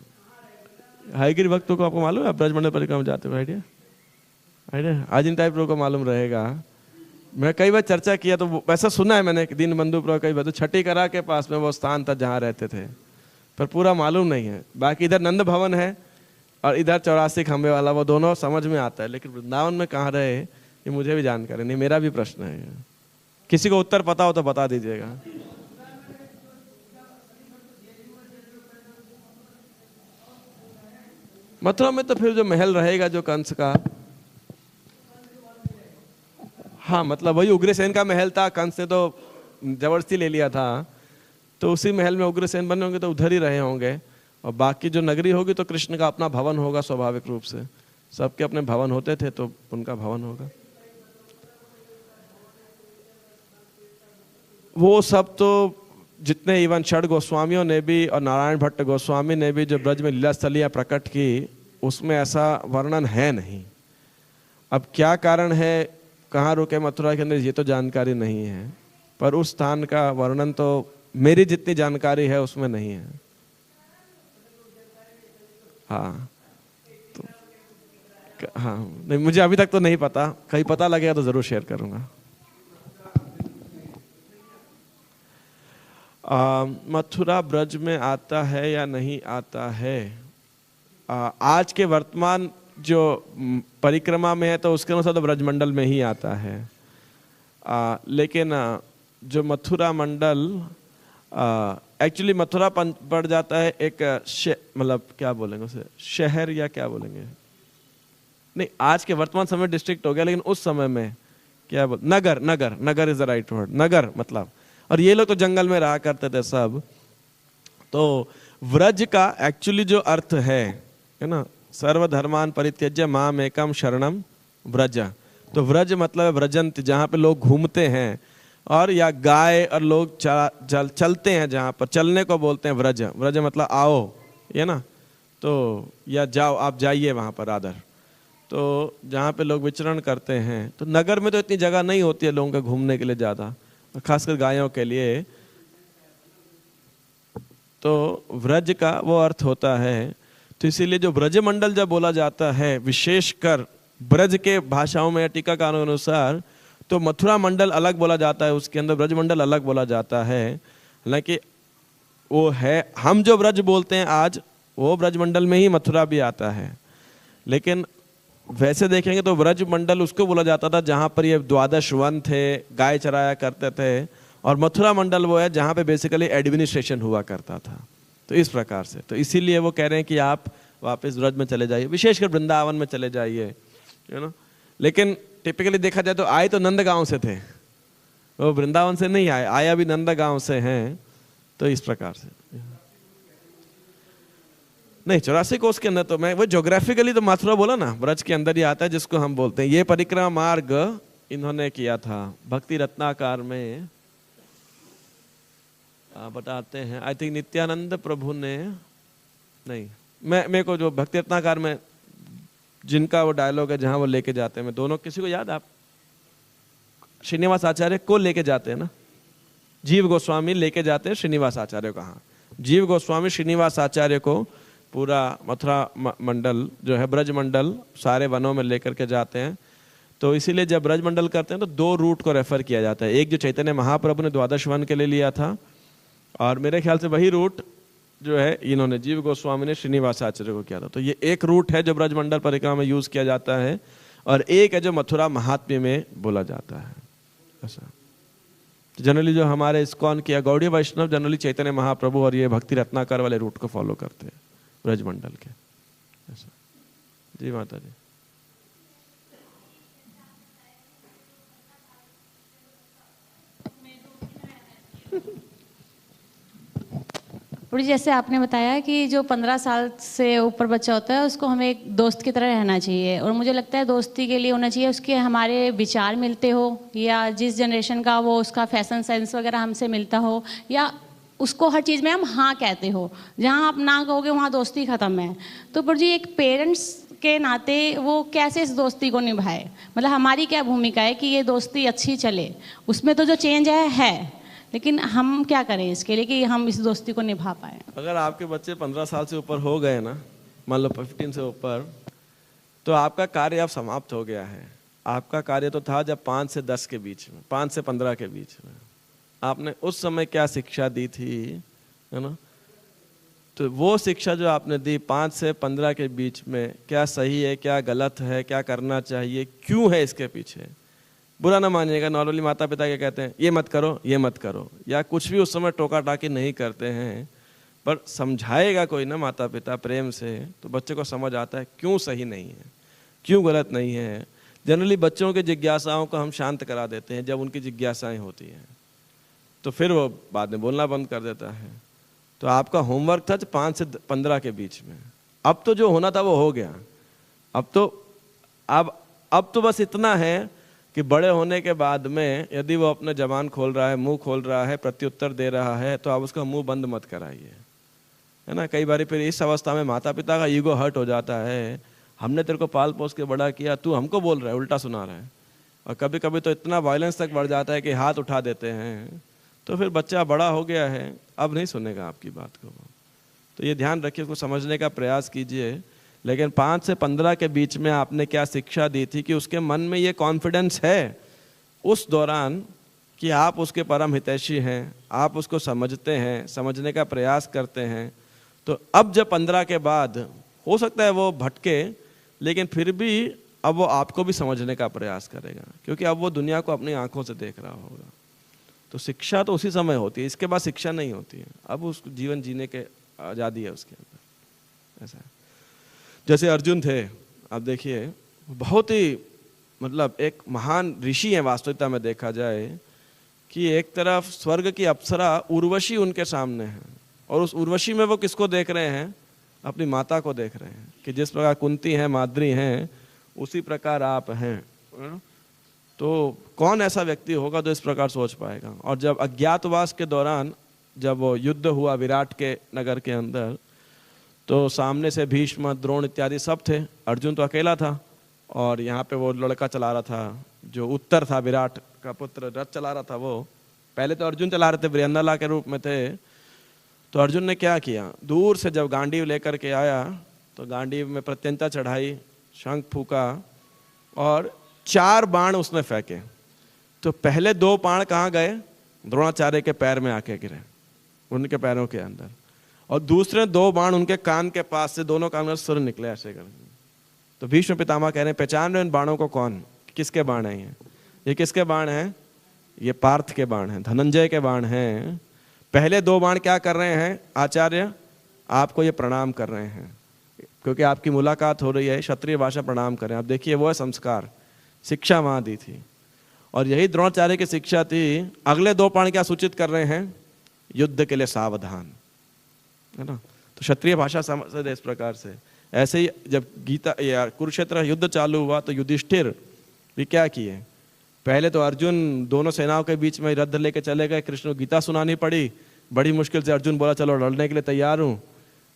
हाईगिरी भक्तों को आपको मालूम है, ब्रजमंडल परिक्रमा में जाते हो? आइडिया आज इन टाइप लोगों को मालूम रहेगा। मैं कई बार चर्चा किया तो वैसा सुना है मैंने, दीन बंधु प्रभु कई बार, तो छठी करा के पास में वो स्थान था जहाँ रहते थे, पर पूरा मालूम नहीं है। बाकी इधर नंद भवन है और इधर 84 खंबे वाला, वो दोनों समझ में आता है, लेकिन वृंदावन में कहाँ रहे ये मुझे भी जानकारी नहीं। मेरा भी प्रश्न है, किसी को उत्तर पता हो तो बता दीजिएगा। मथुरा में तो फिर जो महल रहेगा जो कंस का, हाँ मतलब वही उग्रसेन का महल था, कंस ने तो जबरदस्ती ले लिया था, तो उसी महल में उग्रसेन बने होंगे तो उधर ही रहे होंगे। और बाकी जो नगरी होगी तो कृष्ण का अपना भवन होगा, स्वाभाविक रूप से सबके अपने भवन होते थे तो उनका भवन होगा। वो सब तो जितने इवन षड गोस्वामियों ने भी और नारायण भट्ट गोस्वामी ने भी जो ब्रज में लीला स्थलियाँ प्रकट की, उसमें ऐसा वर्णन है नहीं। अब क्या कारण है, कहाँ रुके मथुरा के अंदर, ये तो जानकारी नहीं है, पर उस स्थान का वर्णन तो मेरी जितनी जानकारी है उसमें नहीं है। हाँ तो हाँ, नहीं मुझे अभी तक तो नहीं पता, कहीं पता लगेगा तो जरूर शेयर करूंगा। मथुरा ब्रज में आता है या नहीं आता है, आज के वर्तमान जो परिक्रमा में है तो उसके अनुसार तो ब्रजमंडल में ही आता है। लेकिन जो मथुरा मंडल एक्चुअली मथुरा पड़ जाता है एक मतलब क्या बोलेंगे उसे, शहर या क्या बोलेंगे, नहीं आज के वर्तमान समय डिस्ट्रिक्ट हो गया, लेकिन उस समय में क्या बोल, नगर, नगर, नगर इज द राइट वर्ड, नगर मतलब। और ये लोग तो जंगल में रहा करते थे सब। तो व्रज का एक्चुअली जो अर्थ है ना, सर्वधर्मान परित्यज्य माम एकम शरणम व्रज। तो व्रज मतलब है व्रजंत, जहाँ पे लोग घूमते हैं, और या गाय और लोग चलते हैं, जहाँ पर चलने को बोलते हैं व्रज। व्रज मतलब आओ, ये ना, तो या जाओ, आप जाइए वहाँ पर आदर। तो जहाँ पे लोग विचरण करते हैं, तो नगर में तो इतनी जगह नहीं होती है लोगों के घूमने के लिए ज़्यादा, खासकर गायों के लिए। तो व्रज का वो अर्थ होता है। तो इसीलिए जो ब्रजमंडल जब बोला जाता है, विशेषकर ब्रज के भाषाओं में टीकाकारों के अनुसार, तो मथुरा मंडल अलग बोला जाता है, उसके अंदर ब्रजमंडल अलग बोला जाता है। हालांकि वो है, हम जो ब्रज बोलते हैं आज, वो ब्रजमंडल में ही मथुरा भी आता है। लेकिन वैसे देखेंगे तो ब्रज मंडल उसको बोला जाता था जहाँ पर ये 12 वन थे, गाय चराया करते थे, और मथुरा मंडल वो है जहाँ पे बेसिकली एडमिनिस्ट्रेशन हुआ करता था। तो इस प्रकार से, तो इसीलिए वो कह रहे हैं कि आप वापस ब्रज में चले जाइए, विशेषकर वृंदावन में चले जाइए, यू नो। लेकिन टिपिकली देखा जाए तो आए तो नंदगांव से थे, वो वृंदावन से नहीं आए, आया भी नंदगांव से हैं। तो इस प्रकार से नहीं, 84 कोस के अंदर तो मैं वो ज्योग्राफिकली तो मथुरा बोला ना, ब्रज के अंदर ही आता है, जिसको हम बोलते हैं। ये परिक्रमा मार्ग इन्होंने किया था भक्ति रत्नाकार में, बताते हैं, आई थिंक नित्यानंद प्रभु ने, नहीं मेरे को जो भक्ति रत्नाकार में जिनका वो डायलॉग है जहां वो लेके जाते हैं, मैं दोनों, किसी को याद, आप श्रीनिवास आचार्य को लेके जाते हैं ना, जीव गोस्वामी लेके जाते हैं श्रीनिवास आचार्य को। हाँ, जीव गोस्वामी श्रीनिवास आचार्य को पूरा मथुरा मंडल जो है, ब्रज मंडल सारे वनों में लेकर के जाते हैं। तो इसीलिए जब ब्रज मंडल करते हैं तो 2 रूट को रेफर किया जाता है। एक जो चैतन्य महाप्रभु ने 12 वन के लिए लिया था, और मेरे ख्याल से वही रूट जो है इन्होंने जीव गोस्वामी ने श्रीनिवास आचार्य को किया था। तो ये एक रूट है जो ब्रज मंडल परिक्रमा में यूज किया जाता है, और एक है जो मथुरा महात्म्य में बोला जाता है। ऐसा तो जनरली जो हमारे इस्कॉन किया गौड़ीय वैष्णव जनरली चैतन्य महाप्रभु और ये भक्ति रत्नाकर वाले रूट को फॉलो करते हैं ब्रजमंडल के। ऐसा जी माता जी। जैसे आपने बताया कि जो 15 साल से ऊपर बच्चा होता है उसको हमें एक दोस्त की तरह रहना चाहिए, और मुझे लगता है दोस्ती के लिए होना चाहिए उसके हमारे विचार मिलते हो, या जिस जनरेशन का वो उसका फैशन सेंस वगैरह हमसे मिलता हो, या उसको हर चीज़ में हम हाँ कहते हो। जहाँ आप ना कहोगे वहाँ दोस्ती ख़त्म है। तो पर जी एक पेरेंट्स के नाते वो कैसे इस दोस्ती को निभाए, मतलब हमारी क्या भूमिका है कि ये दोस्ती अच्छी चले। उसमें तो जो चेंज है लेकिन हम क्या करें इसके लिए कि हम इस दोस्ती को निभा पाए। अगर आपके बच्चे 15 साल से ऊपर हो गए ना, मान लो 15 से ऊपर, तो आपका कार्य अब समाप्त हो गया है। आपका कार्य तो था जब 5 से 10 के बीच में, 5 से 15 के बीच में आपने उस समय क्या शिक्षा दी थी, है ना। तो वो शिक्षा जो आपने दी 5 से 15 के बीच में, क्या सही है, क्या गलत है, क्या करना चाहिए, क्यों है, इसके पीछे बुरा ना मानिएगा। नॉर्मली माता पिता क्या कहते हैं, ये मत करो, ये मत करो, या कुछ भी उस समय टोका टाकी नहीं करते हैं, पर समझाएगा कोई ना माता पिता प्रेम से, तो बच्चे को समझ आता है क्यों सही नहीं है, क्यों गलत नहीं है। जनरली बच्चों की जिज्ञासाओं को हम शांत करा देते हैं जब उनकी जिज्ञासाएं होती हैं, तो फिर वो बाद में बोलना बंद कर देता है। तो आपका होमवर्क था 5 से 15 के बीच में। अब तो जो होना था वो हो गया। अब तो बस इतना है कि बड़े होने के बाद में यदि वो अपने जबान खोल रहा है, मुंह खोल रहा है, प्रत्युत्तर दे रहा है, तो आप उसका मुंह बंद मत कराइए, है ना। कई बार फिर इस अवस्था में माता पिता का ईगो हर्ट हो जाता है, हमने तेरे को पाल पोस के बड़ा किया, तू हमको बोल रहा है, उल्टा सुना रहा है। और कभी कभी तो इतना वायलेंस तक बढ़ जाता है कि हाथ उठा देते हैं। तो फिर बच्चा बड़ा हो गया है, अब नहीं सुनेगा आपकी बात को। तो ये ध्यान रखिए, उसको समझने का प्रयास कीजिए। लेकिन 5 से 15 के बीच में आपने क्या शिक्षा दी थी कि उसके मन में ये कॉन्फिडेंस है उस दौरान कि आप उसके परम हितैषी हैं, आप उसको समझते हैं, समझने का प्रयास करते हैं। तो अब जब 15 के बाद हो सकता है वो भटके, लेकिन फिर भी अब वो आपको भी समझने का प्रयास करेगा, क्योंकि अब वो दुनिया को अपनी आंखों से देख रहा होगा। तो शिक्षा तो उसी समय होती है, इसके बाद शिक्षा नहीं होती है। अब उस जीवन जीने के आज़ादी है उसके अंदर। ऐसा है जैसे अर्जुन थे, आप देखिए बहुत ही मतलब एक महान ऋषि हैं वास्तविकता में देखा जाए, कि एक तरफ स्वर्ग की अप्सरा उर्वशी उनके सामने है, और उस उर्वशी में वो किसको देख रहे हैं? अपनी माता को देख रहे हैं, कि जिस प्रकार कुंती हैं, माद्री हैं, उसी प्रकार आप हैं। तो कौन ऐसा व्यक्ति होगा जो इस प्रकार सोच पाएगा? और जब अज्ञातवास के दौरान जब वो युद्ध हुआ विराट के नगर के अंदर, तो सामने से भीष्म, द्रोण इत्यादि सब थे, अर्जुन तो अकेला था। और यहाँ पे वो लड़का चला रहा था जो उत्तर था, विराट का पुत्र, रथ चला रहा था। वो पहले तो अर्जुन चला रहे थे, वीरेंद्रला के रूप में थे। तो अर्जुन ने क्या किया, दूर से जब गांडीव लेकर के आया तो गांडीव में प्रत्यंता चढ़ाई, शंख फूका और 4 बाण उसने फेंके। तो पहले 2 बाण कहाँ गए? द्रोणाचार्य के पैर में आके गिरे, उनके पैरों के अंदर। और दूसरे 2 बाण उनके कान के पास से, दोनों कान में सुर निकले ऐसे करके। तो भीष्म पितामह कह रहे हैं, पहचान रहे इन बाणों को? कौन, किसके बाण हैं ये किसके बाण हैं? ये पार्थ के बाण हैं, धनंजय के बाण हैं। पहले 2 बाण क्या कर रहे हैं? आचार्य आपको ये प्रणाम कर रहे हैं, क्योंकि आपकी मुलाकात हो रही है, क्षत्रिय भाषा प्रणाम करें। आप देखिए वो है संस्कार, शिक्षा वहाँ दी थी। और यही द्रोणाचार्य की शिक्षा थी। अगले 2 बाण क्या सूचित कर रहे हैं? युद्ध के लिए सावधान, है ना। तो क्षत्रिय भाषा समझ इस प्रकार से। ऐसे ही जब गीता या कुरुक्षेत्र युद्ध चालू हुआ तो युधिष्ठिर भी क्या किए? पहले तो अर्जुन दोनों सेनाओं के बीच में रथ लेके चले गए, कृष्ण को गीता सुनानी पड़ी, बड़ी मुश्किल से अर्जुन बोला चलो लड़ने के लिए तैयार हूँ।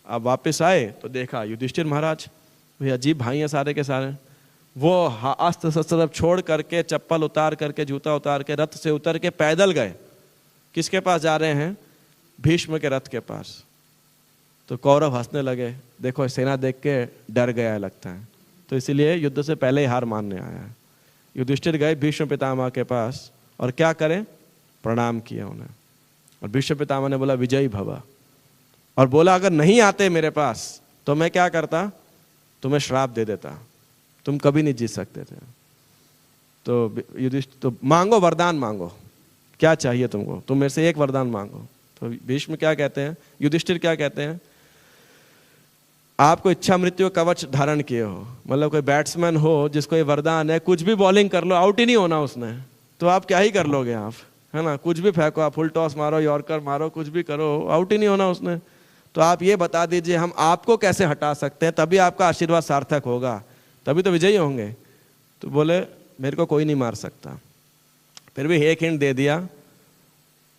अब वापस आए तो देखा युधिष्ठिर महाराज, भाई अजीब भाई हैं सारे के सारे, वो अस्त्र शस्त्र छोड़ करके, चप्पल उतार करके, जूता उतार के, रथ से उतर के पैदल गए। किसके पास जा रहे हैं? भीष्म के रथ के पास। तो कौरव हंसने लगे, देखो सेना देख के डर गया है लगता है, तो इसीलिए युद्ध से पहले ही हार मानने आया है। युधिष्ठिर गए भीष्म पितामह के पास और क्या करें? प्रणाम किया उन्हें। और भीष्म पितामह ने बोला विजयी भव, और बोला अगर नहीं आते मेरे पास तो मैं क्या करता? तुम्हें श्राप दे देता, तुम कभी नहीं जीत सकते थे। तो युधिष्ठिर, तो मांगो वरदान मांगो, क्या चाहिए तुमको? तुम मेरे से एक वरदान मांगो। तो भीष्म क्या कहते हैं, युधिष्ठिर क्या कहते हैं? आपको इच्छा मृत्यु कवच धारण किए हो, मतलब कोई बैट्समैन हो जिसको ये वरदान है, कुछ भी बॉलिंग कर लो, आउट ही नहीं होना उसने, तो आप क्या ही कर लोगे आप, है ना। कुछ भी फेंको आप, फुल टॉस मारो, यॉर्कर मारो, कुछ भी करो, आउट ही नहीं होना उसने। तो आप ये बता दीजिए हम आपको कैसे हटा सकते हैं, तभी आपका आशीर्वाद सार्थक होगा, तभी तो विजयी होंगे। तो बोले मेरे को कोई नहीं मार सकता। फिर भी एक हिंट दे दिया,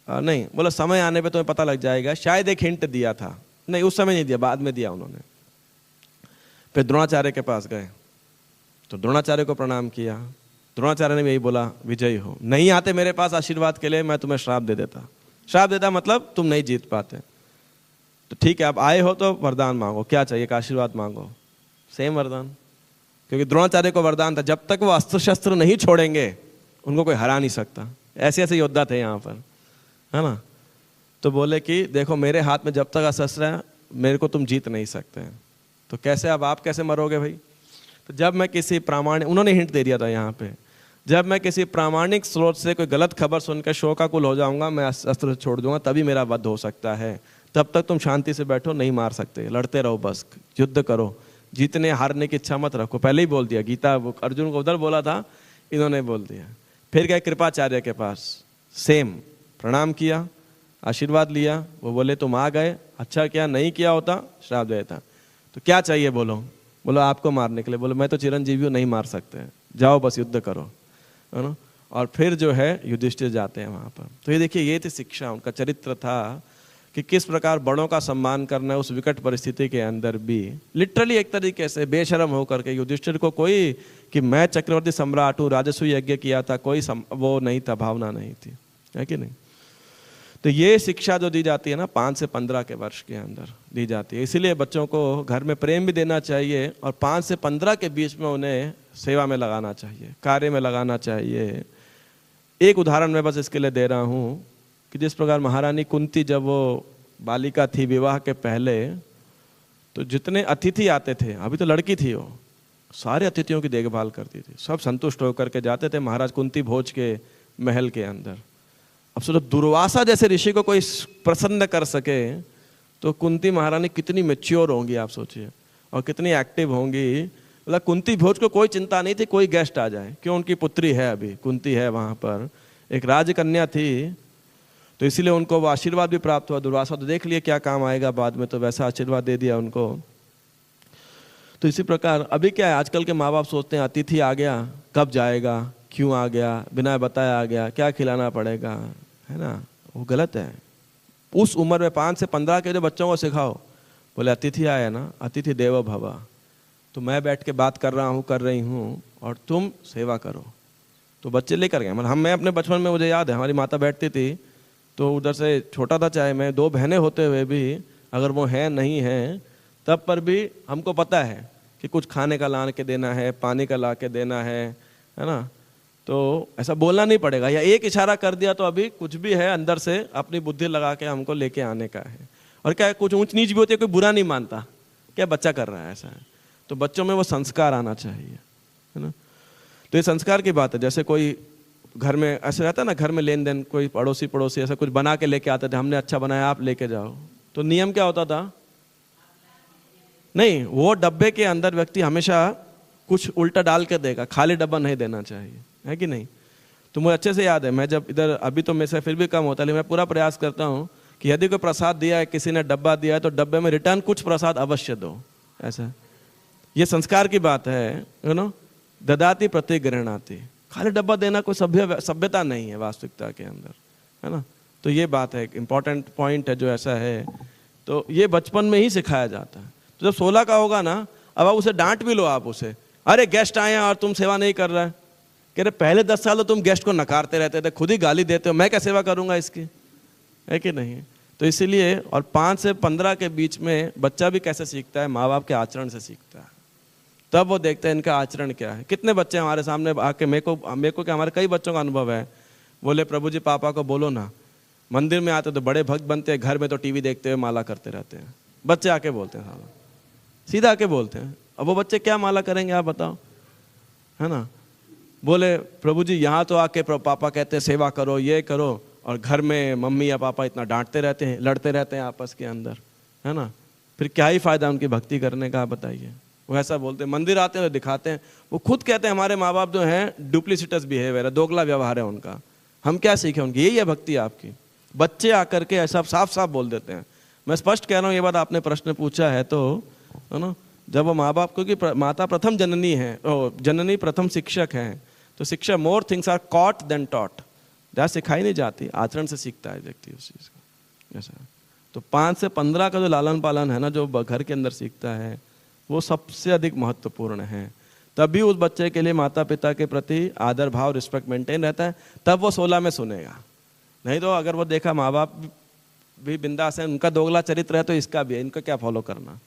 नहीं, बोला समय आने पे तुम्हें पता लग जाएगा। शायद एक हिंट दिया था, नहीं उस समय नहीं दिया, बाद में दिया उन्होंने। फिर द्रोणाचार्य के पास गए तो द्रोणाचार्य को प्रणाम किया। द्रोणाचार्य ने भी यही बोला विजयी हो, नहीं आते मेरे पास आशीर्वाद के लिए मैं तुम्हें श्राप दे देता। श्राप देता मतलब तुम नहीं जीत पाते। तो ठीक है, आप आए हो तो वरदान मांगो, क्या चाहिए? का आशीर्वाद मांगो, सेम वरदान। क्योंकि द्रोणाचार्य को वरदान था जब तक वो अस्त्र शस्त्र नहीं छोड़ेंगे उनको कोई हरा नहीं सकता। ऐसे ऐसे योद्धा थे यहाँ पर, है ना। तो बोले कि देखो मेरे हाथ में जब तक अस्त्र है मेरे को तुम जीत नहीं सकते हैं। तो कैसे, अब आप कैसे मरोगे भाई? तो जब मैं किसी प्रामाणिक, उन्होंने हिंट दे दिया था यहाँ पे, जब मैं किसी प्रामाणिक स्रोत से कोई गलत खबर सुनकर शोकाकुल हो जाऊंगा, मैं अस्त्र छोड़ दूंगा, तभी मेरा वध हो सकता है। तब तक तुम शांति से बैठो, नहीं मार सकते, लड़ते रहो, बस युद्ध करो, जीतने हारने की इच्छा मत रखो। पहले ही बोल दिया, गीता अर्जुन को उधर बोला था, इन्होंने बोल दिया। फिर गए कृपाचार्य के पास, सेम प्रणाम किया, आशीर्वाद लिया। वो बोले तुम आ गए, अच्छा किया, नहीं किया होता श्राप दे देता। तो क्या चाहिए बोलो? बोलो आपको मारने के लिए। बोलो मैं तो चिरंजीवी हूँ, नहीं मार सकते, जाओ बस युद्ध करो। है ना। और फिर जो है युधिष्ठिर जाते हैं वहाँ पर। तो ये देखिए, ये थी शिक्षा, उनका चरित्र था कि किस प्रकार बड़ों का सम्मान करना है उस विकट परिस्थिति के अंदर भी। लिटरली एक तरीके से बेशर्म होकर के युधिष्ठिर को कोई कि मैं चक्रवर्ती सम्राट हूँ, राजस्व यज्ञ किया था, कोई वो नहीं था, भावना नहीं थी, है कि नहीं। तो ये शिक्षा जो दी जाती है ना 5 से 15 के वर्ष के अंदर दी जाती है। इसीलिए बच्चों को घर में प्रेम भी देना चाहिए और 5 से 15 के बीच में उन्हें सेवा में लगाना चाहिए, कार्य में लगाना चाहिए। एक उदाहरण मैं बस इसके लिए दे रहा हूँ कि जिस प्रकार महारानी कुंती जब वो बालिका थी विवाह के पहले, तो जितने अतिथि आते थे, अभी तो लड़की थी वो, सारे अतिथियों की देखभाल करती थी, सब संतुष्ट होकर के जाते थे महाराज कुंती भोज के महल के अंदर। अब सोचो दुर्वासा जैसे ऋषि को कोई प्रसन्न कर सके तो कुंती महारानी कितनी मैच्योर होंगी आप सोचिए, और कितनी एक्टिव होंगी। मतलब कुंती भोज को कोई चिंता नहीं थी कोई गेस्ट आ जाए, क्यों, उनकी पुत्री है, अभी कुंती है वहाँ पर, एक राजकन्या थी, तो इसीलिए उनको वो आशीर्वाद भी प्राप्त हुआ। दुर्वासा तो देख लिए क्या काम आएगा बाद में, तो वैसा आशीर्वाद दे दिया उनको। तो इसी प्रकार अभी क्या है, आजकल के माँ बाप सोचते हैं अतिथि आ गया कब जाएगा, क्यों आ गया, बिना बताए आ गया, क्या खिलाना पड़ेगा, है ना। वो गलत है। उस उम्र में 5 से 15 के जो बच्चों को सिखाओ, बोले अतिथि आया ना, अतिथि देवो भव, तो मैं बैठ के बात कर रहा हूँ, कर रही हूँ, और तुम सेवा करो। तो बच्चे लेकर गए। मतलब मैं अपने बचपन में, मुझे याद है हमारी माता बैठती थी, तो उधर से छोटा था चाहे मैं, 2 बहनें होते हुए भी अगर वो हैं नहीं हैं तब पर भी हमको पता है कि कुछ खाने का ला के देना है, पानी का ला के देना है ना। तो ऐसा बोलना नहीं पड़ेगा, या एक इशारा कर दिया तो अभी कुछ भी है अंदर से अपनी बुद्धि लगा के हमको लेके आने का है। और क्या कुछ ऊंच नीच भी होती है, कोई बुरा नहीं मानता, क्या बच्चा कर रहा है ऐसा है, तो बच्चों में वो संस्कार आना चाहिए, है ना। तो ये संस्कार की बात है। जैसे कोई घर में ऐसे रहता है ना, घर में लेन देन, कोई पड़ोसी ऐसा कुछ बना के लेके आते थे, हमने अच्छा बनाया आप लेके जाओ, तो नियम क्या होता था, नहीं, वो डब्बे के अंदर व्यक्ति हमेशा कुछ उल्टा डाल के देगा, खाली डब्बा नहीं देना चाहिए, है कि नहीं। तो मुझे अच्छे से याद है, मैं जब इधर, अभी तो मेरे से फिर भी कम होता है, लेकिन मैं पूरा प्रयास करता हूँ कि यदि कोई प्रसाद दिया है, किसी ने डब्बा दिया है, तो डब्बे में रिटर्न कुछ प्रसाद अवश्य दो। ऐसा ये संस्कार की बात है, यू नो, ददाति प्रतिगृह्णाति। खाली डब्बा देना कोई सभ्यता नहीं है वास्तविकता के अंदर, है ना। तो ये बात है, एक इम्पॉर्टेंट पॉइंट है जो ऐसा है। तो ये बचपन में ही सिखाया जाता है। तो जब 16 का होगा ना, अब आप उसे डांट भी लो, आप उसे, अरे गेस्ट आए हैं और तुम सेवा नहीं कर रहा है, कह रहे पहले 10 साल तो तुम गेस्ट को नकारते रहते थे, खुद ही गाली देते हो, मैं क्या सेवा करूंगा इसकी, है कि नहीं। तो इसीलिए, और 5 से 15 के बीच में बच्चा भी कैसे सीखता है, माँ बाप के आचरण से सीखता है। तब वो देखते हैं इनका आचरण क्या है। कितने बच्चे हमारे सामने आके, मेरे को क्या, हमारे कई बच्चों का अनुभव है, बोले प्रभु जी पापा को बोलो ना, मंदिर में आते तो बड़े भक्त बनते हैं, घर में तो टीवी देखते हुए माला करते रहते हैं। बच्चे आके बोलते हैं, साला सीधा आके बोलते हैं। अब वो बच्चे क्या माला करेंगे आप बताओ, है ना। बोले प्रभु जी यहाँ तो आके पापा कहते हैं सेवा करो, ये करो, और घर में मम्मी या पापा इतना डांटते रहते हैं, लड़ते रहते हैं आपस के अंदर, है ना। फिर क्या ही फायदा उनकी भक्ति करने का, बताइए। वो ऐसा बोलते हैं, मंदिर आते हैं तो दिखाते हैं, वो खुद कहते हैं हमारे माँ बाप जो हैं डुप्लीसिटस बिहेवियर है, दोगला व्यवहार है उनका, हम क्या सीखें उनकी, यही है भक्ति आपकी। बच्चे आकर के ऐसा साफ साफ बोल देते हैं। मैं स्पष्ट कह रहा हूँ, ये बात आपने प्रश्न पूछा है तो, है ना। जब वो माँ बाप, क्योंकि माता प्रथम जननी है, जननी प्रथम शिक्षक हैं, तो शिक्षा, more things are caught than taught, जहाँ सिखाई नहीं जाती, आचरण से सीखता है व्यक्ति उस चीज़ को, ऐसा। तो 5 से 15 का जो लालन पालन है ना, जो घर के अंदर सीखता है, वो सबसे अधिक महत्वपूर्ण है। तभी उस बच्चे के लिए माता पिता के प्रति आदर भाव, रिस्पेक्ट मेंटेन रहता है, तब वो 16 में सुनेगा। नहीं तो अगर वो देखा माँ बाप भी बिंदास है, उनका दोगला चरित्र है, तो इसका भी है, इनका क्या फॉलो करना,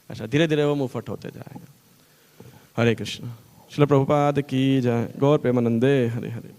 ऐसा धीरे धीरे वो मुफट होते जाएगा। हरे कृष्ण। श्रील प्रभुपाद की जय। गौर प्रेमानंदे हरे हरे।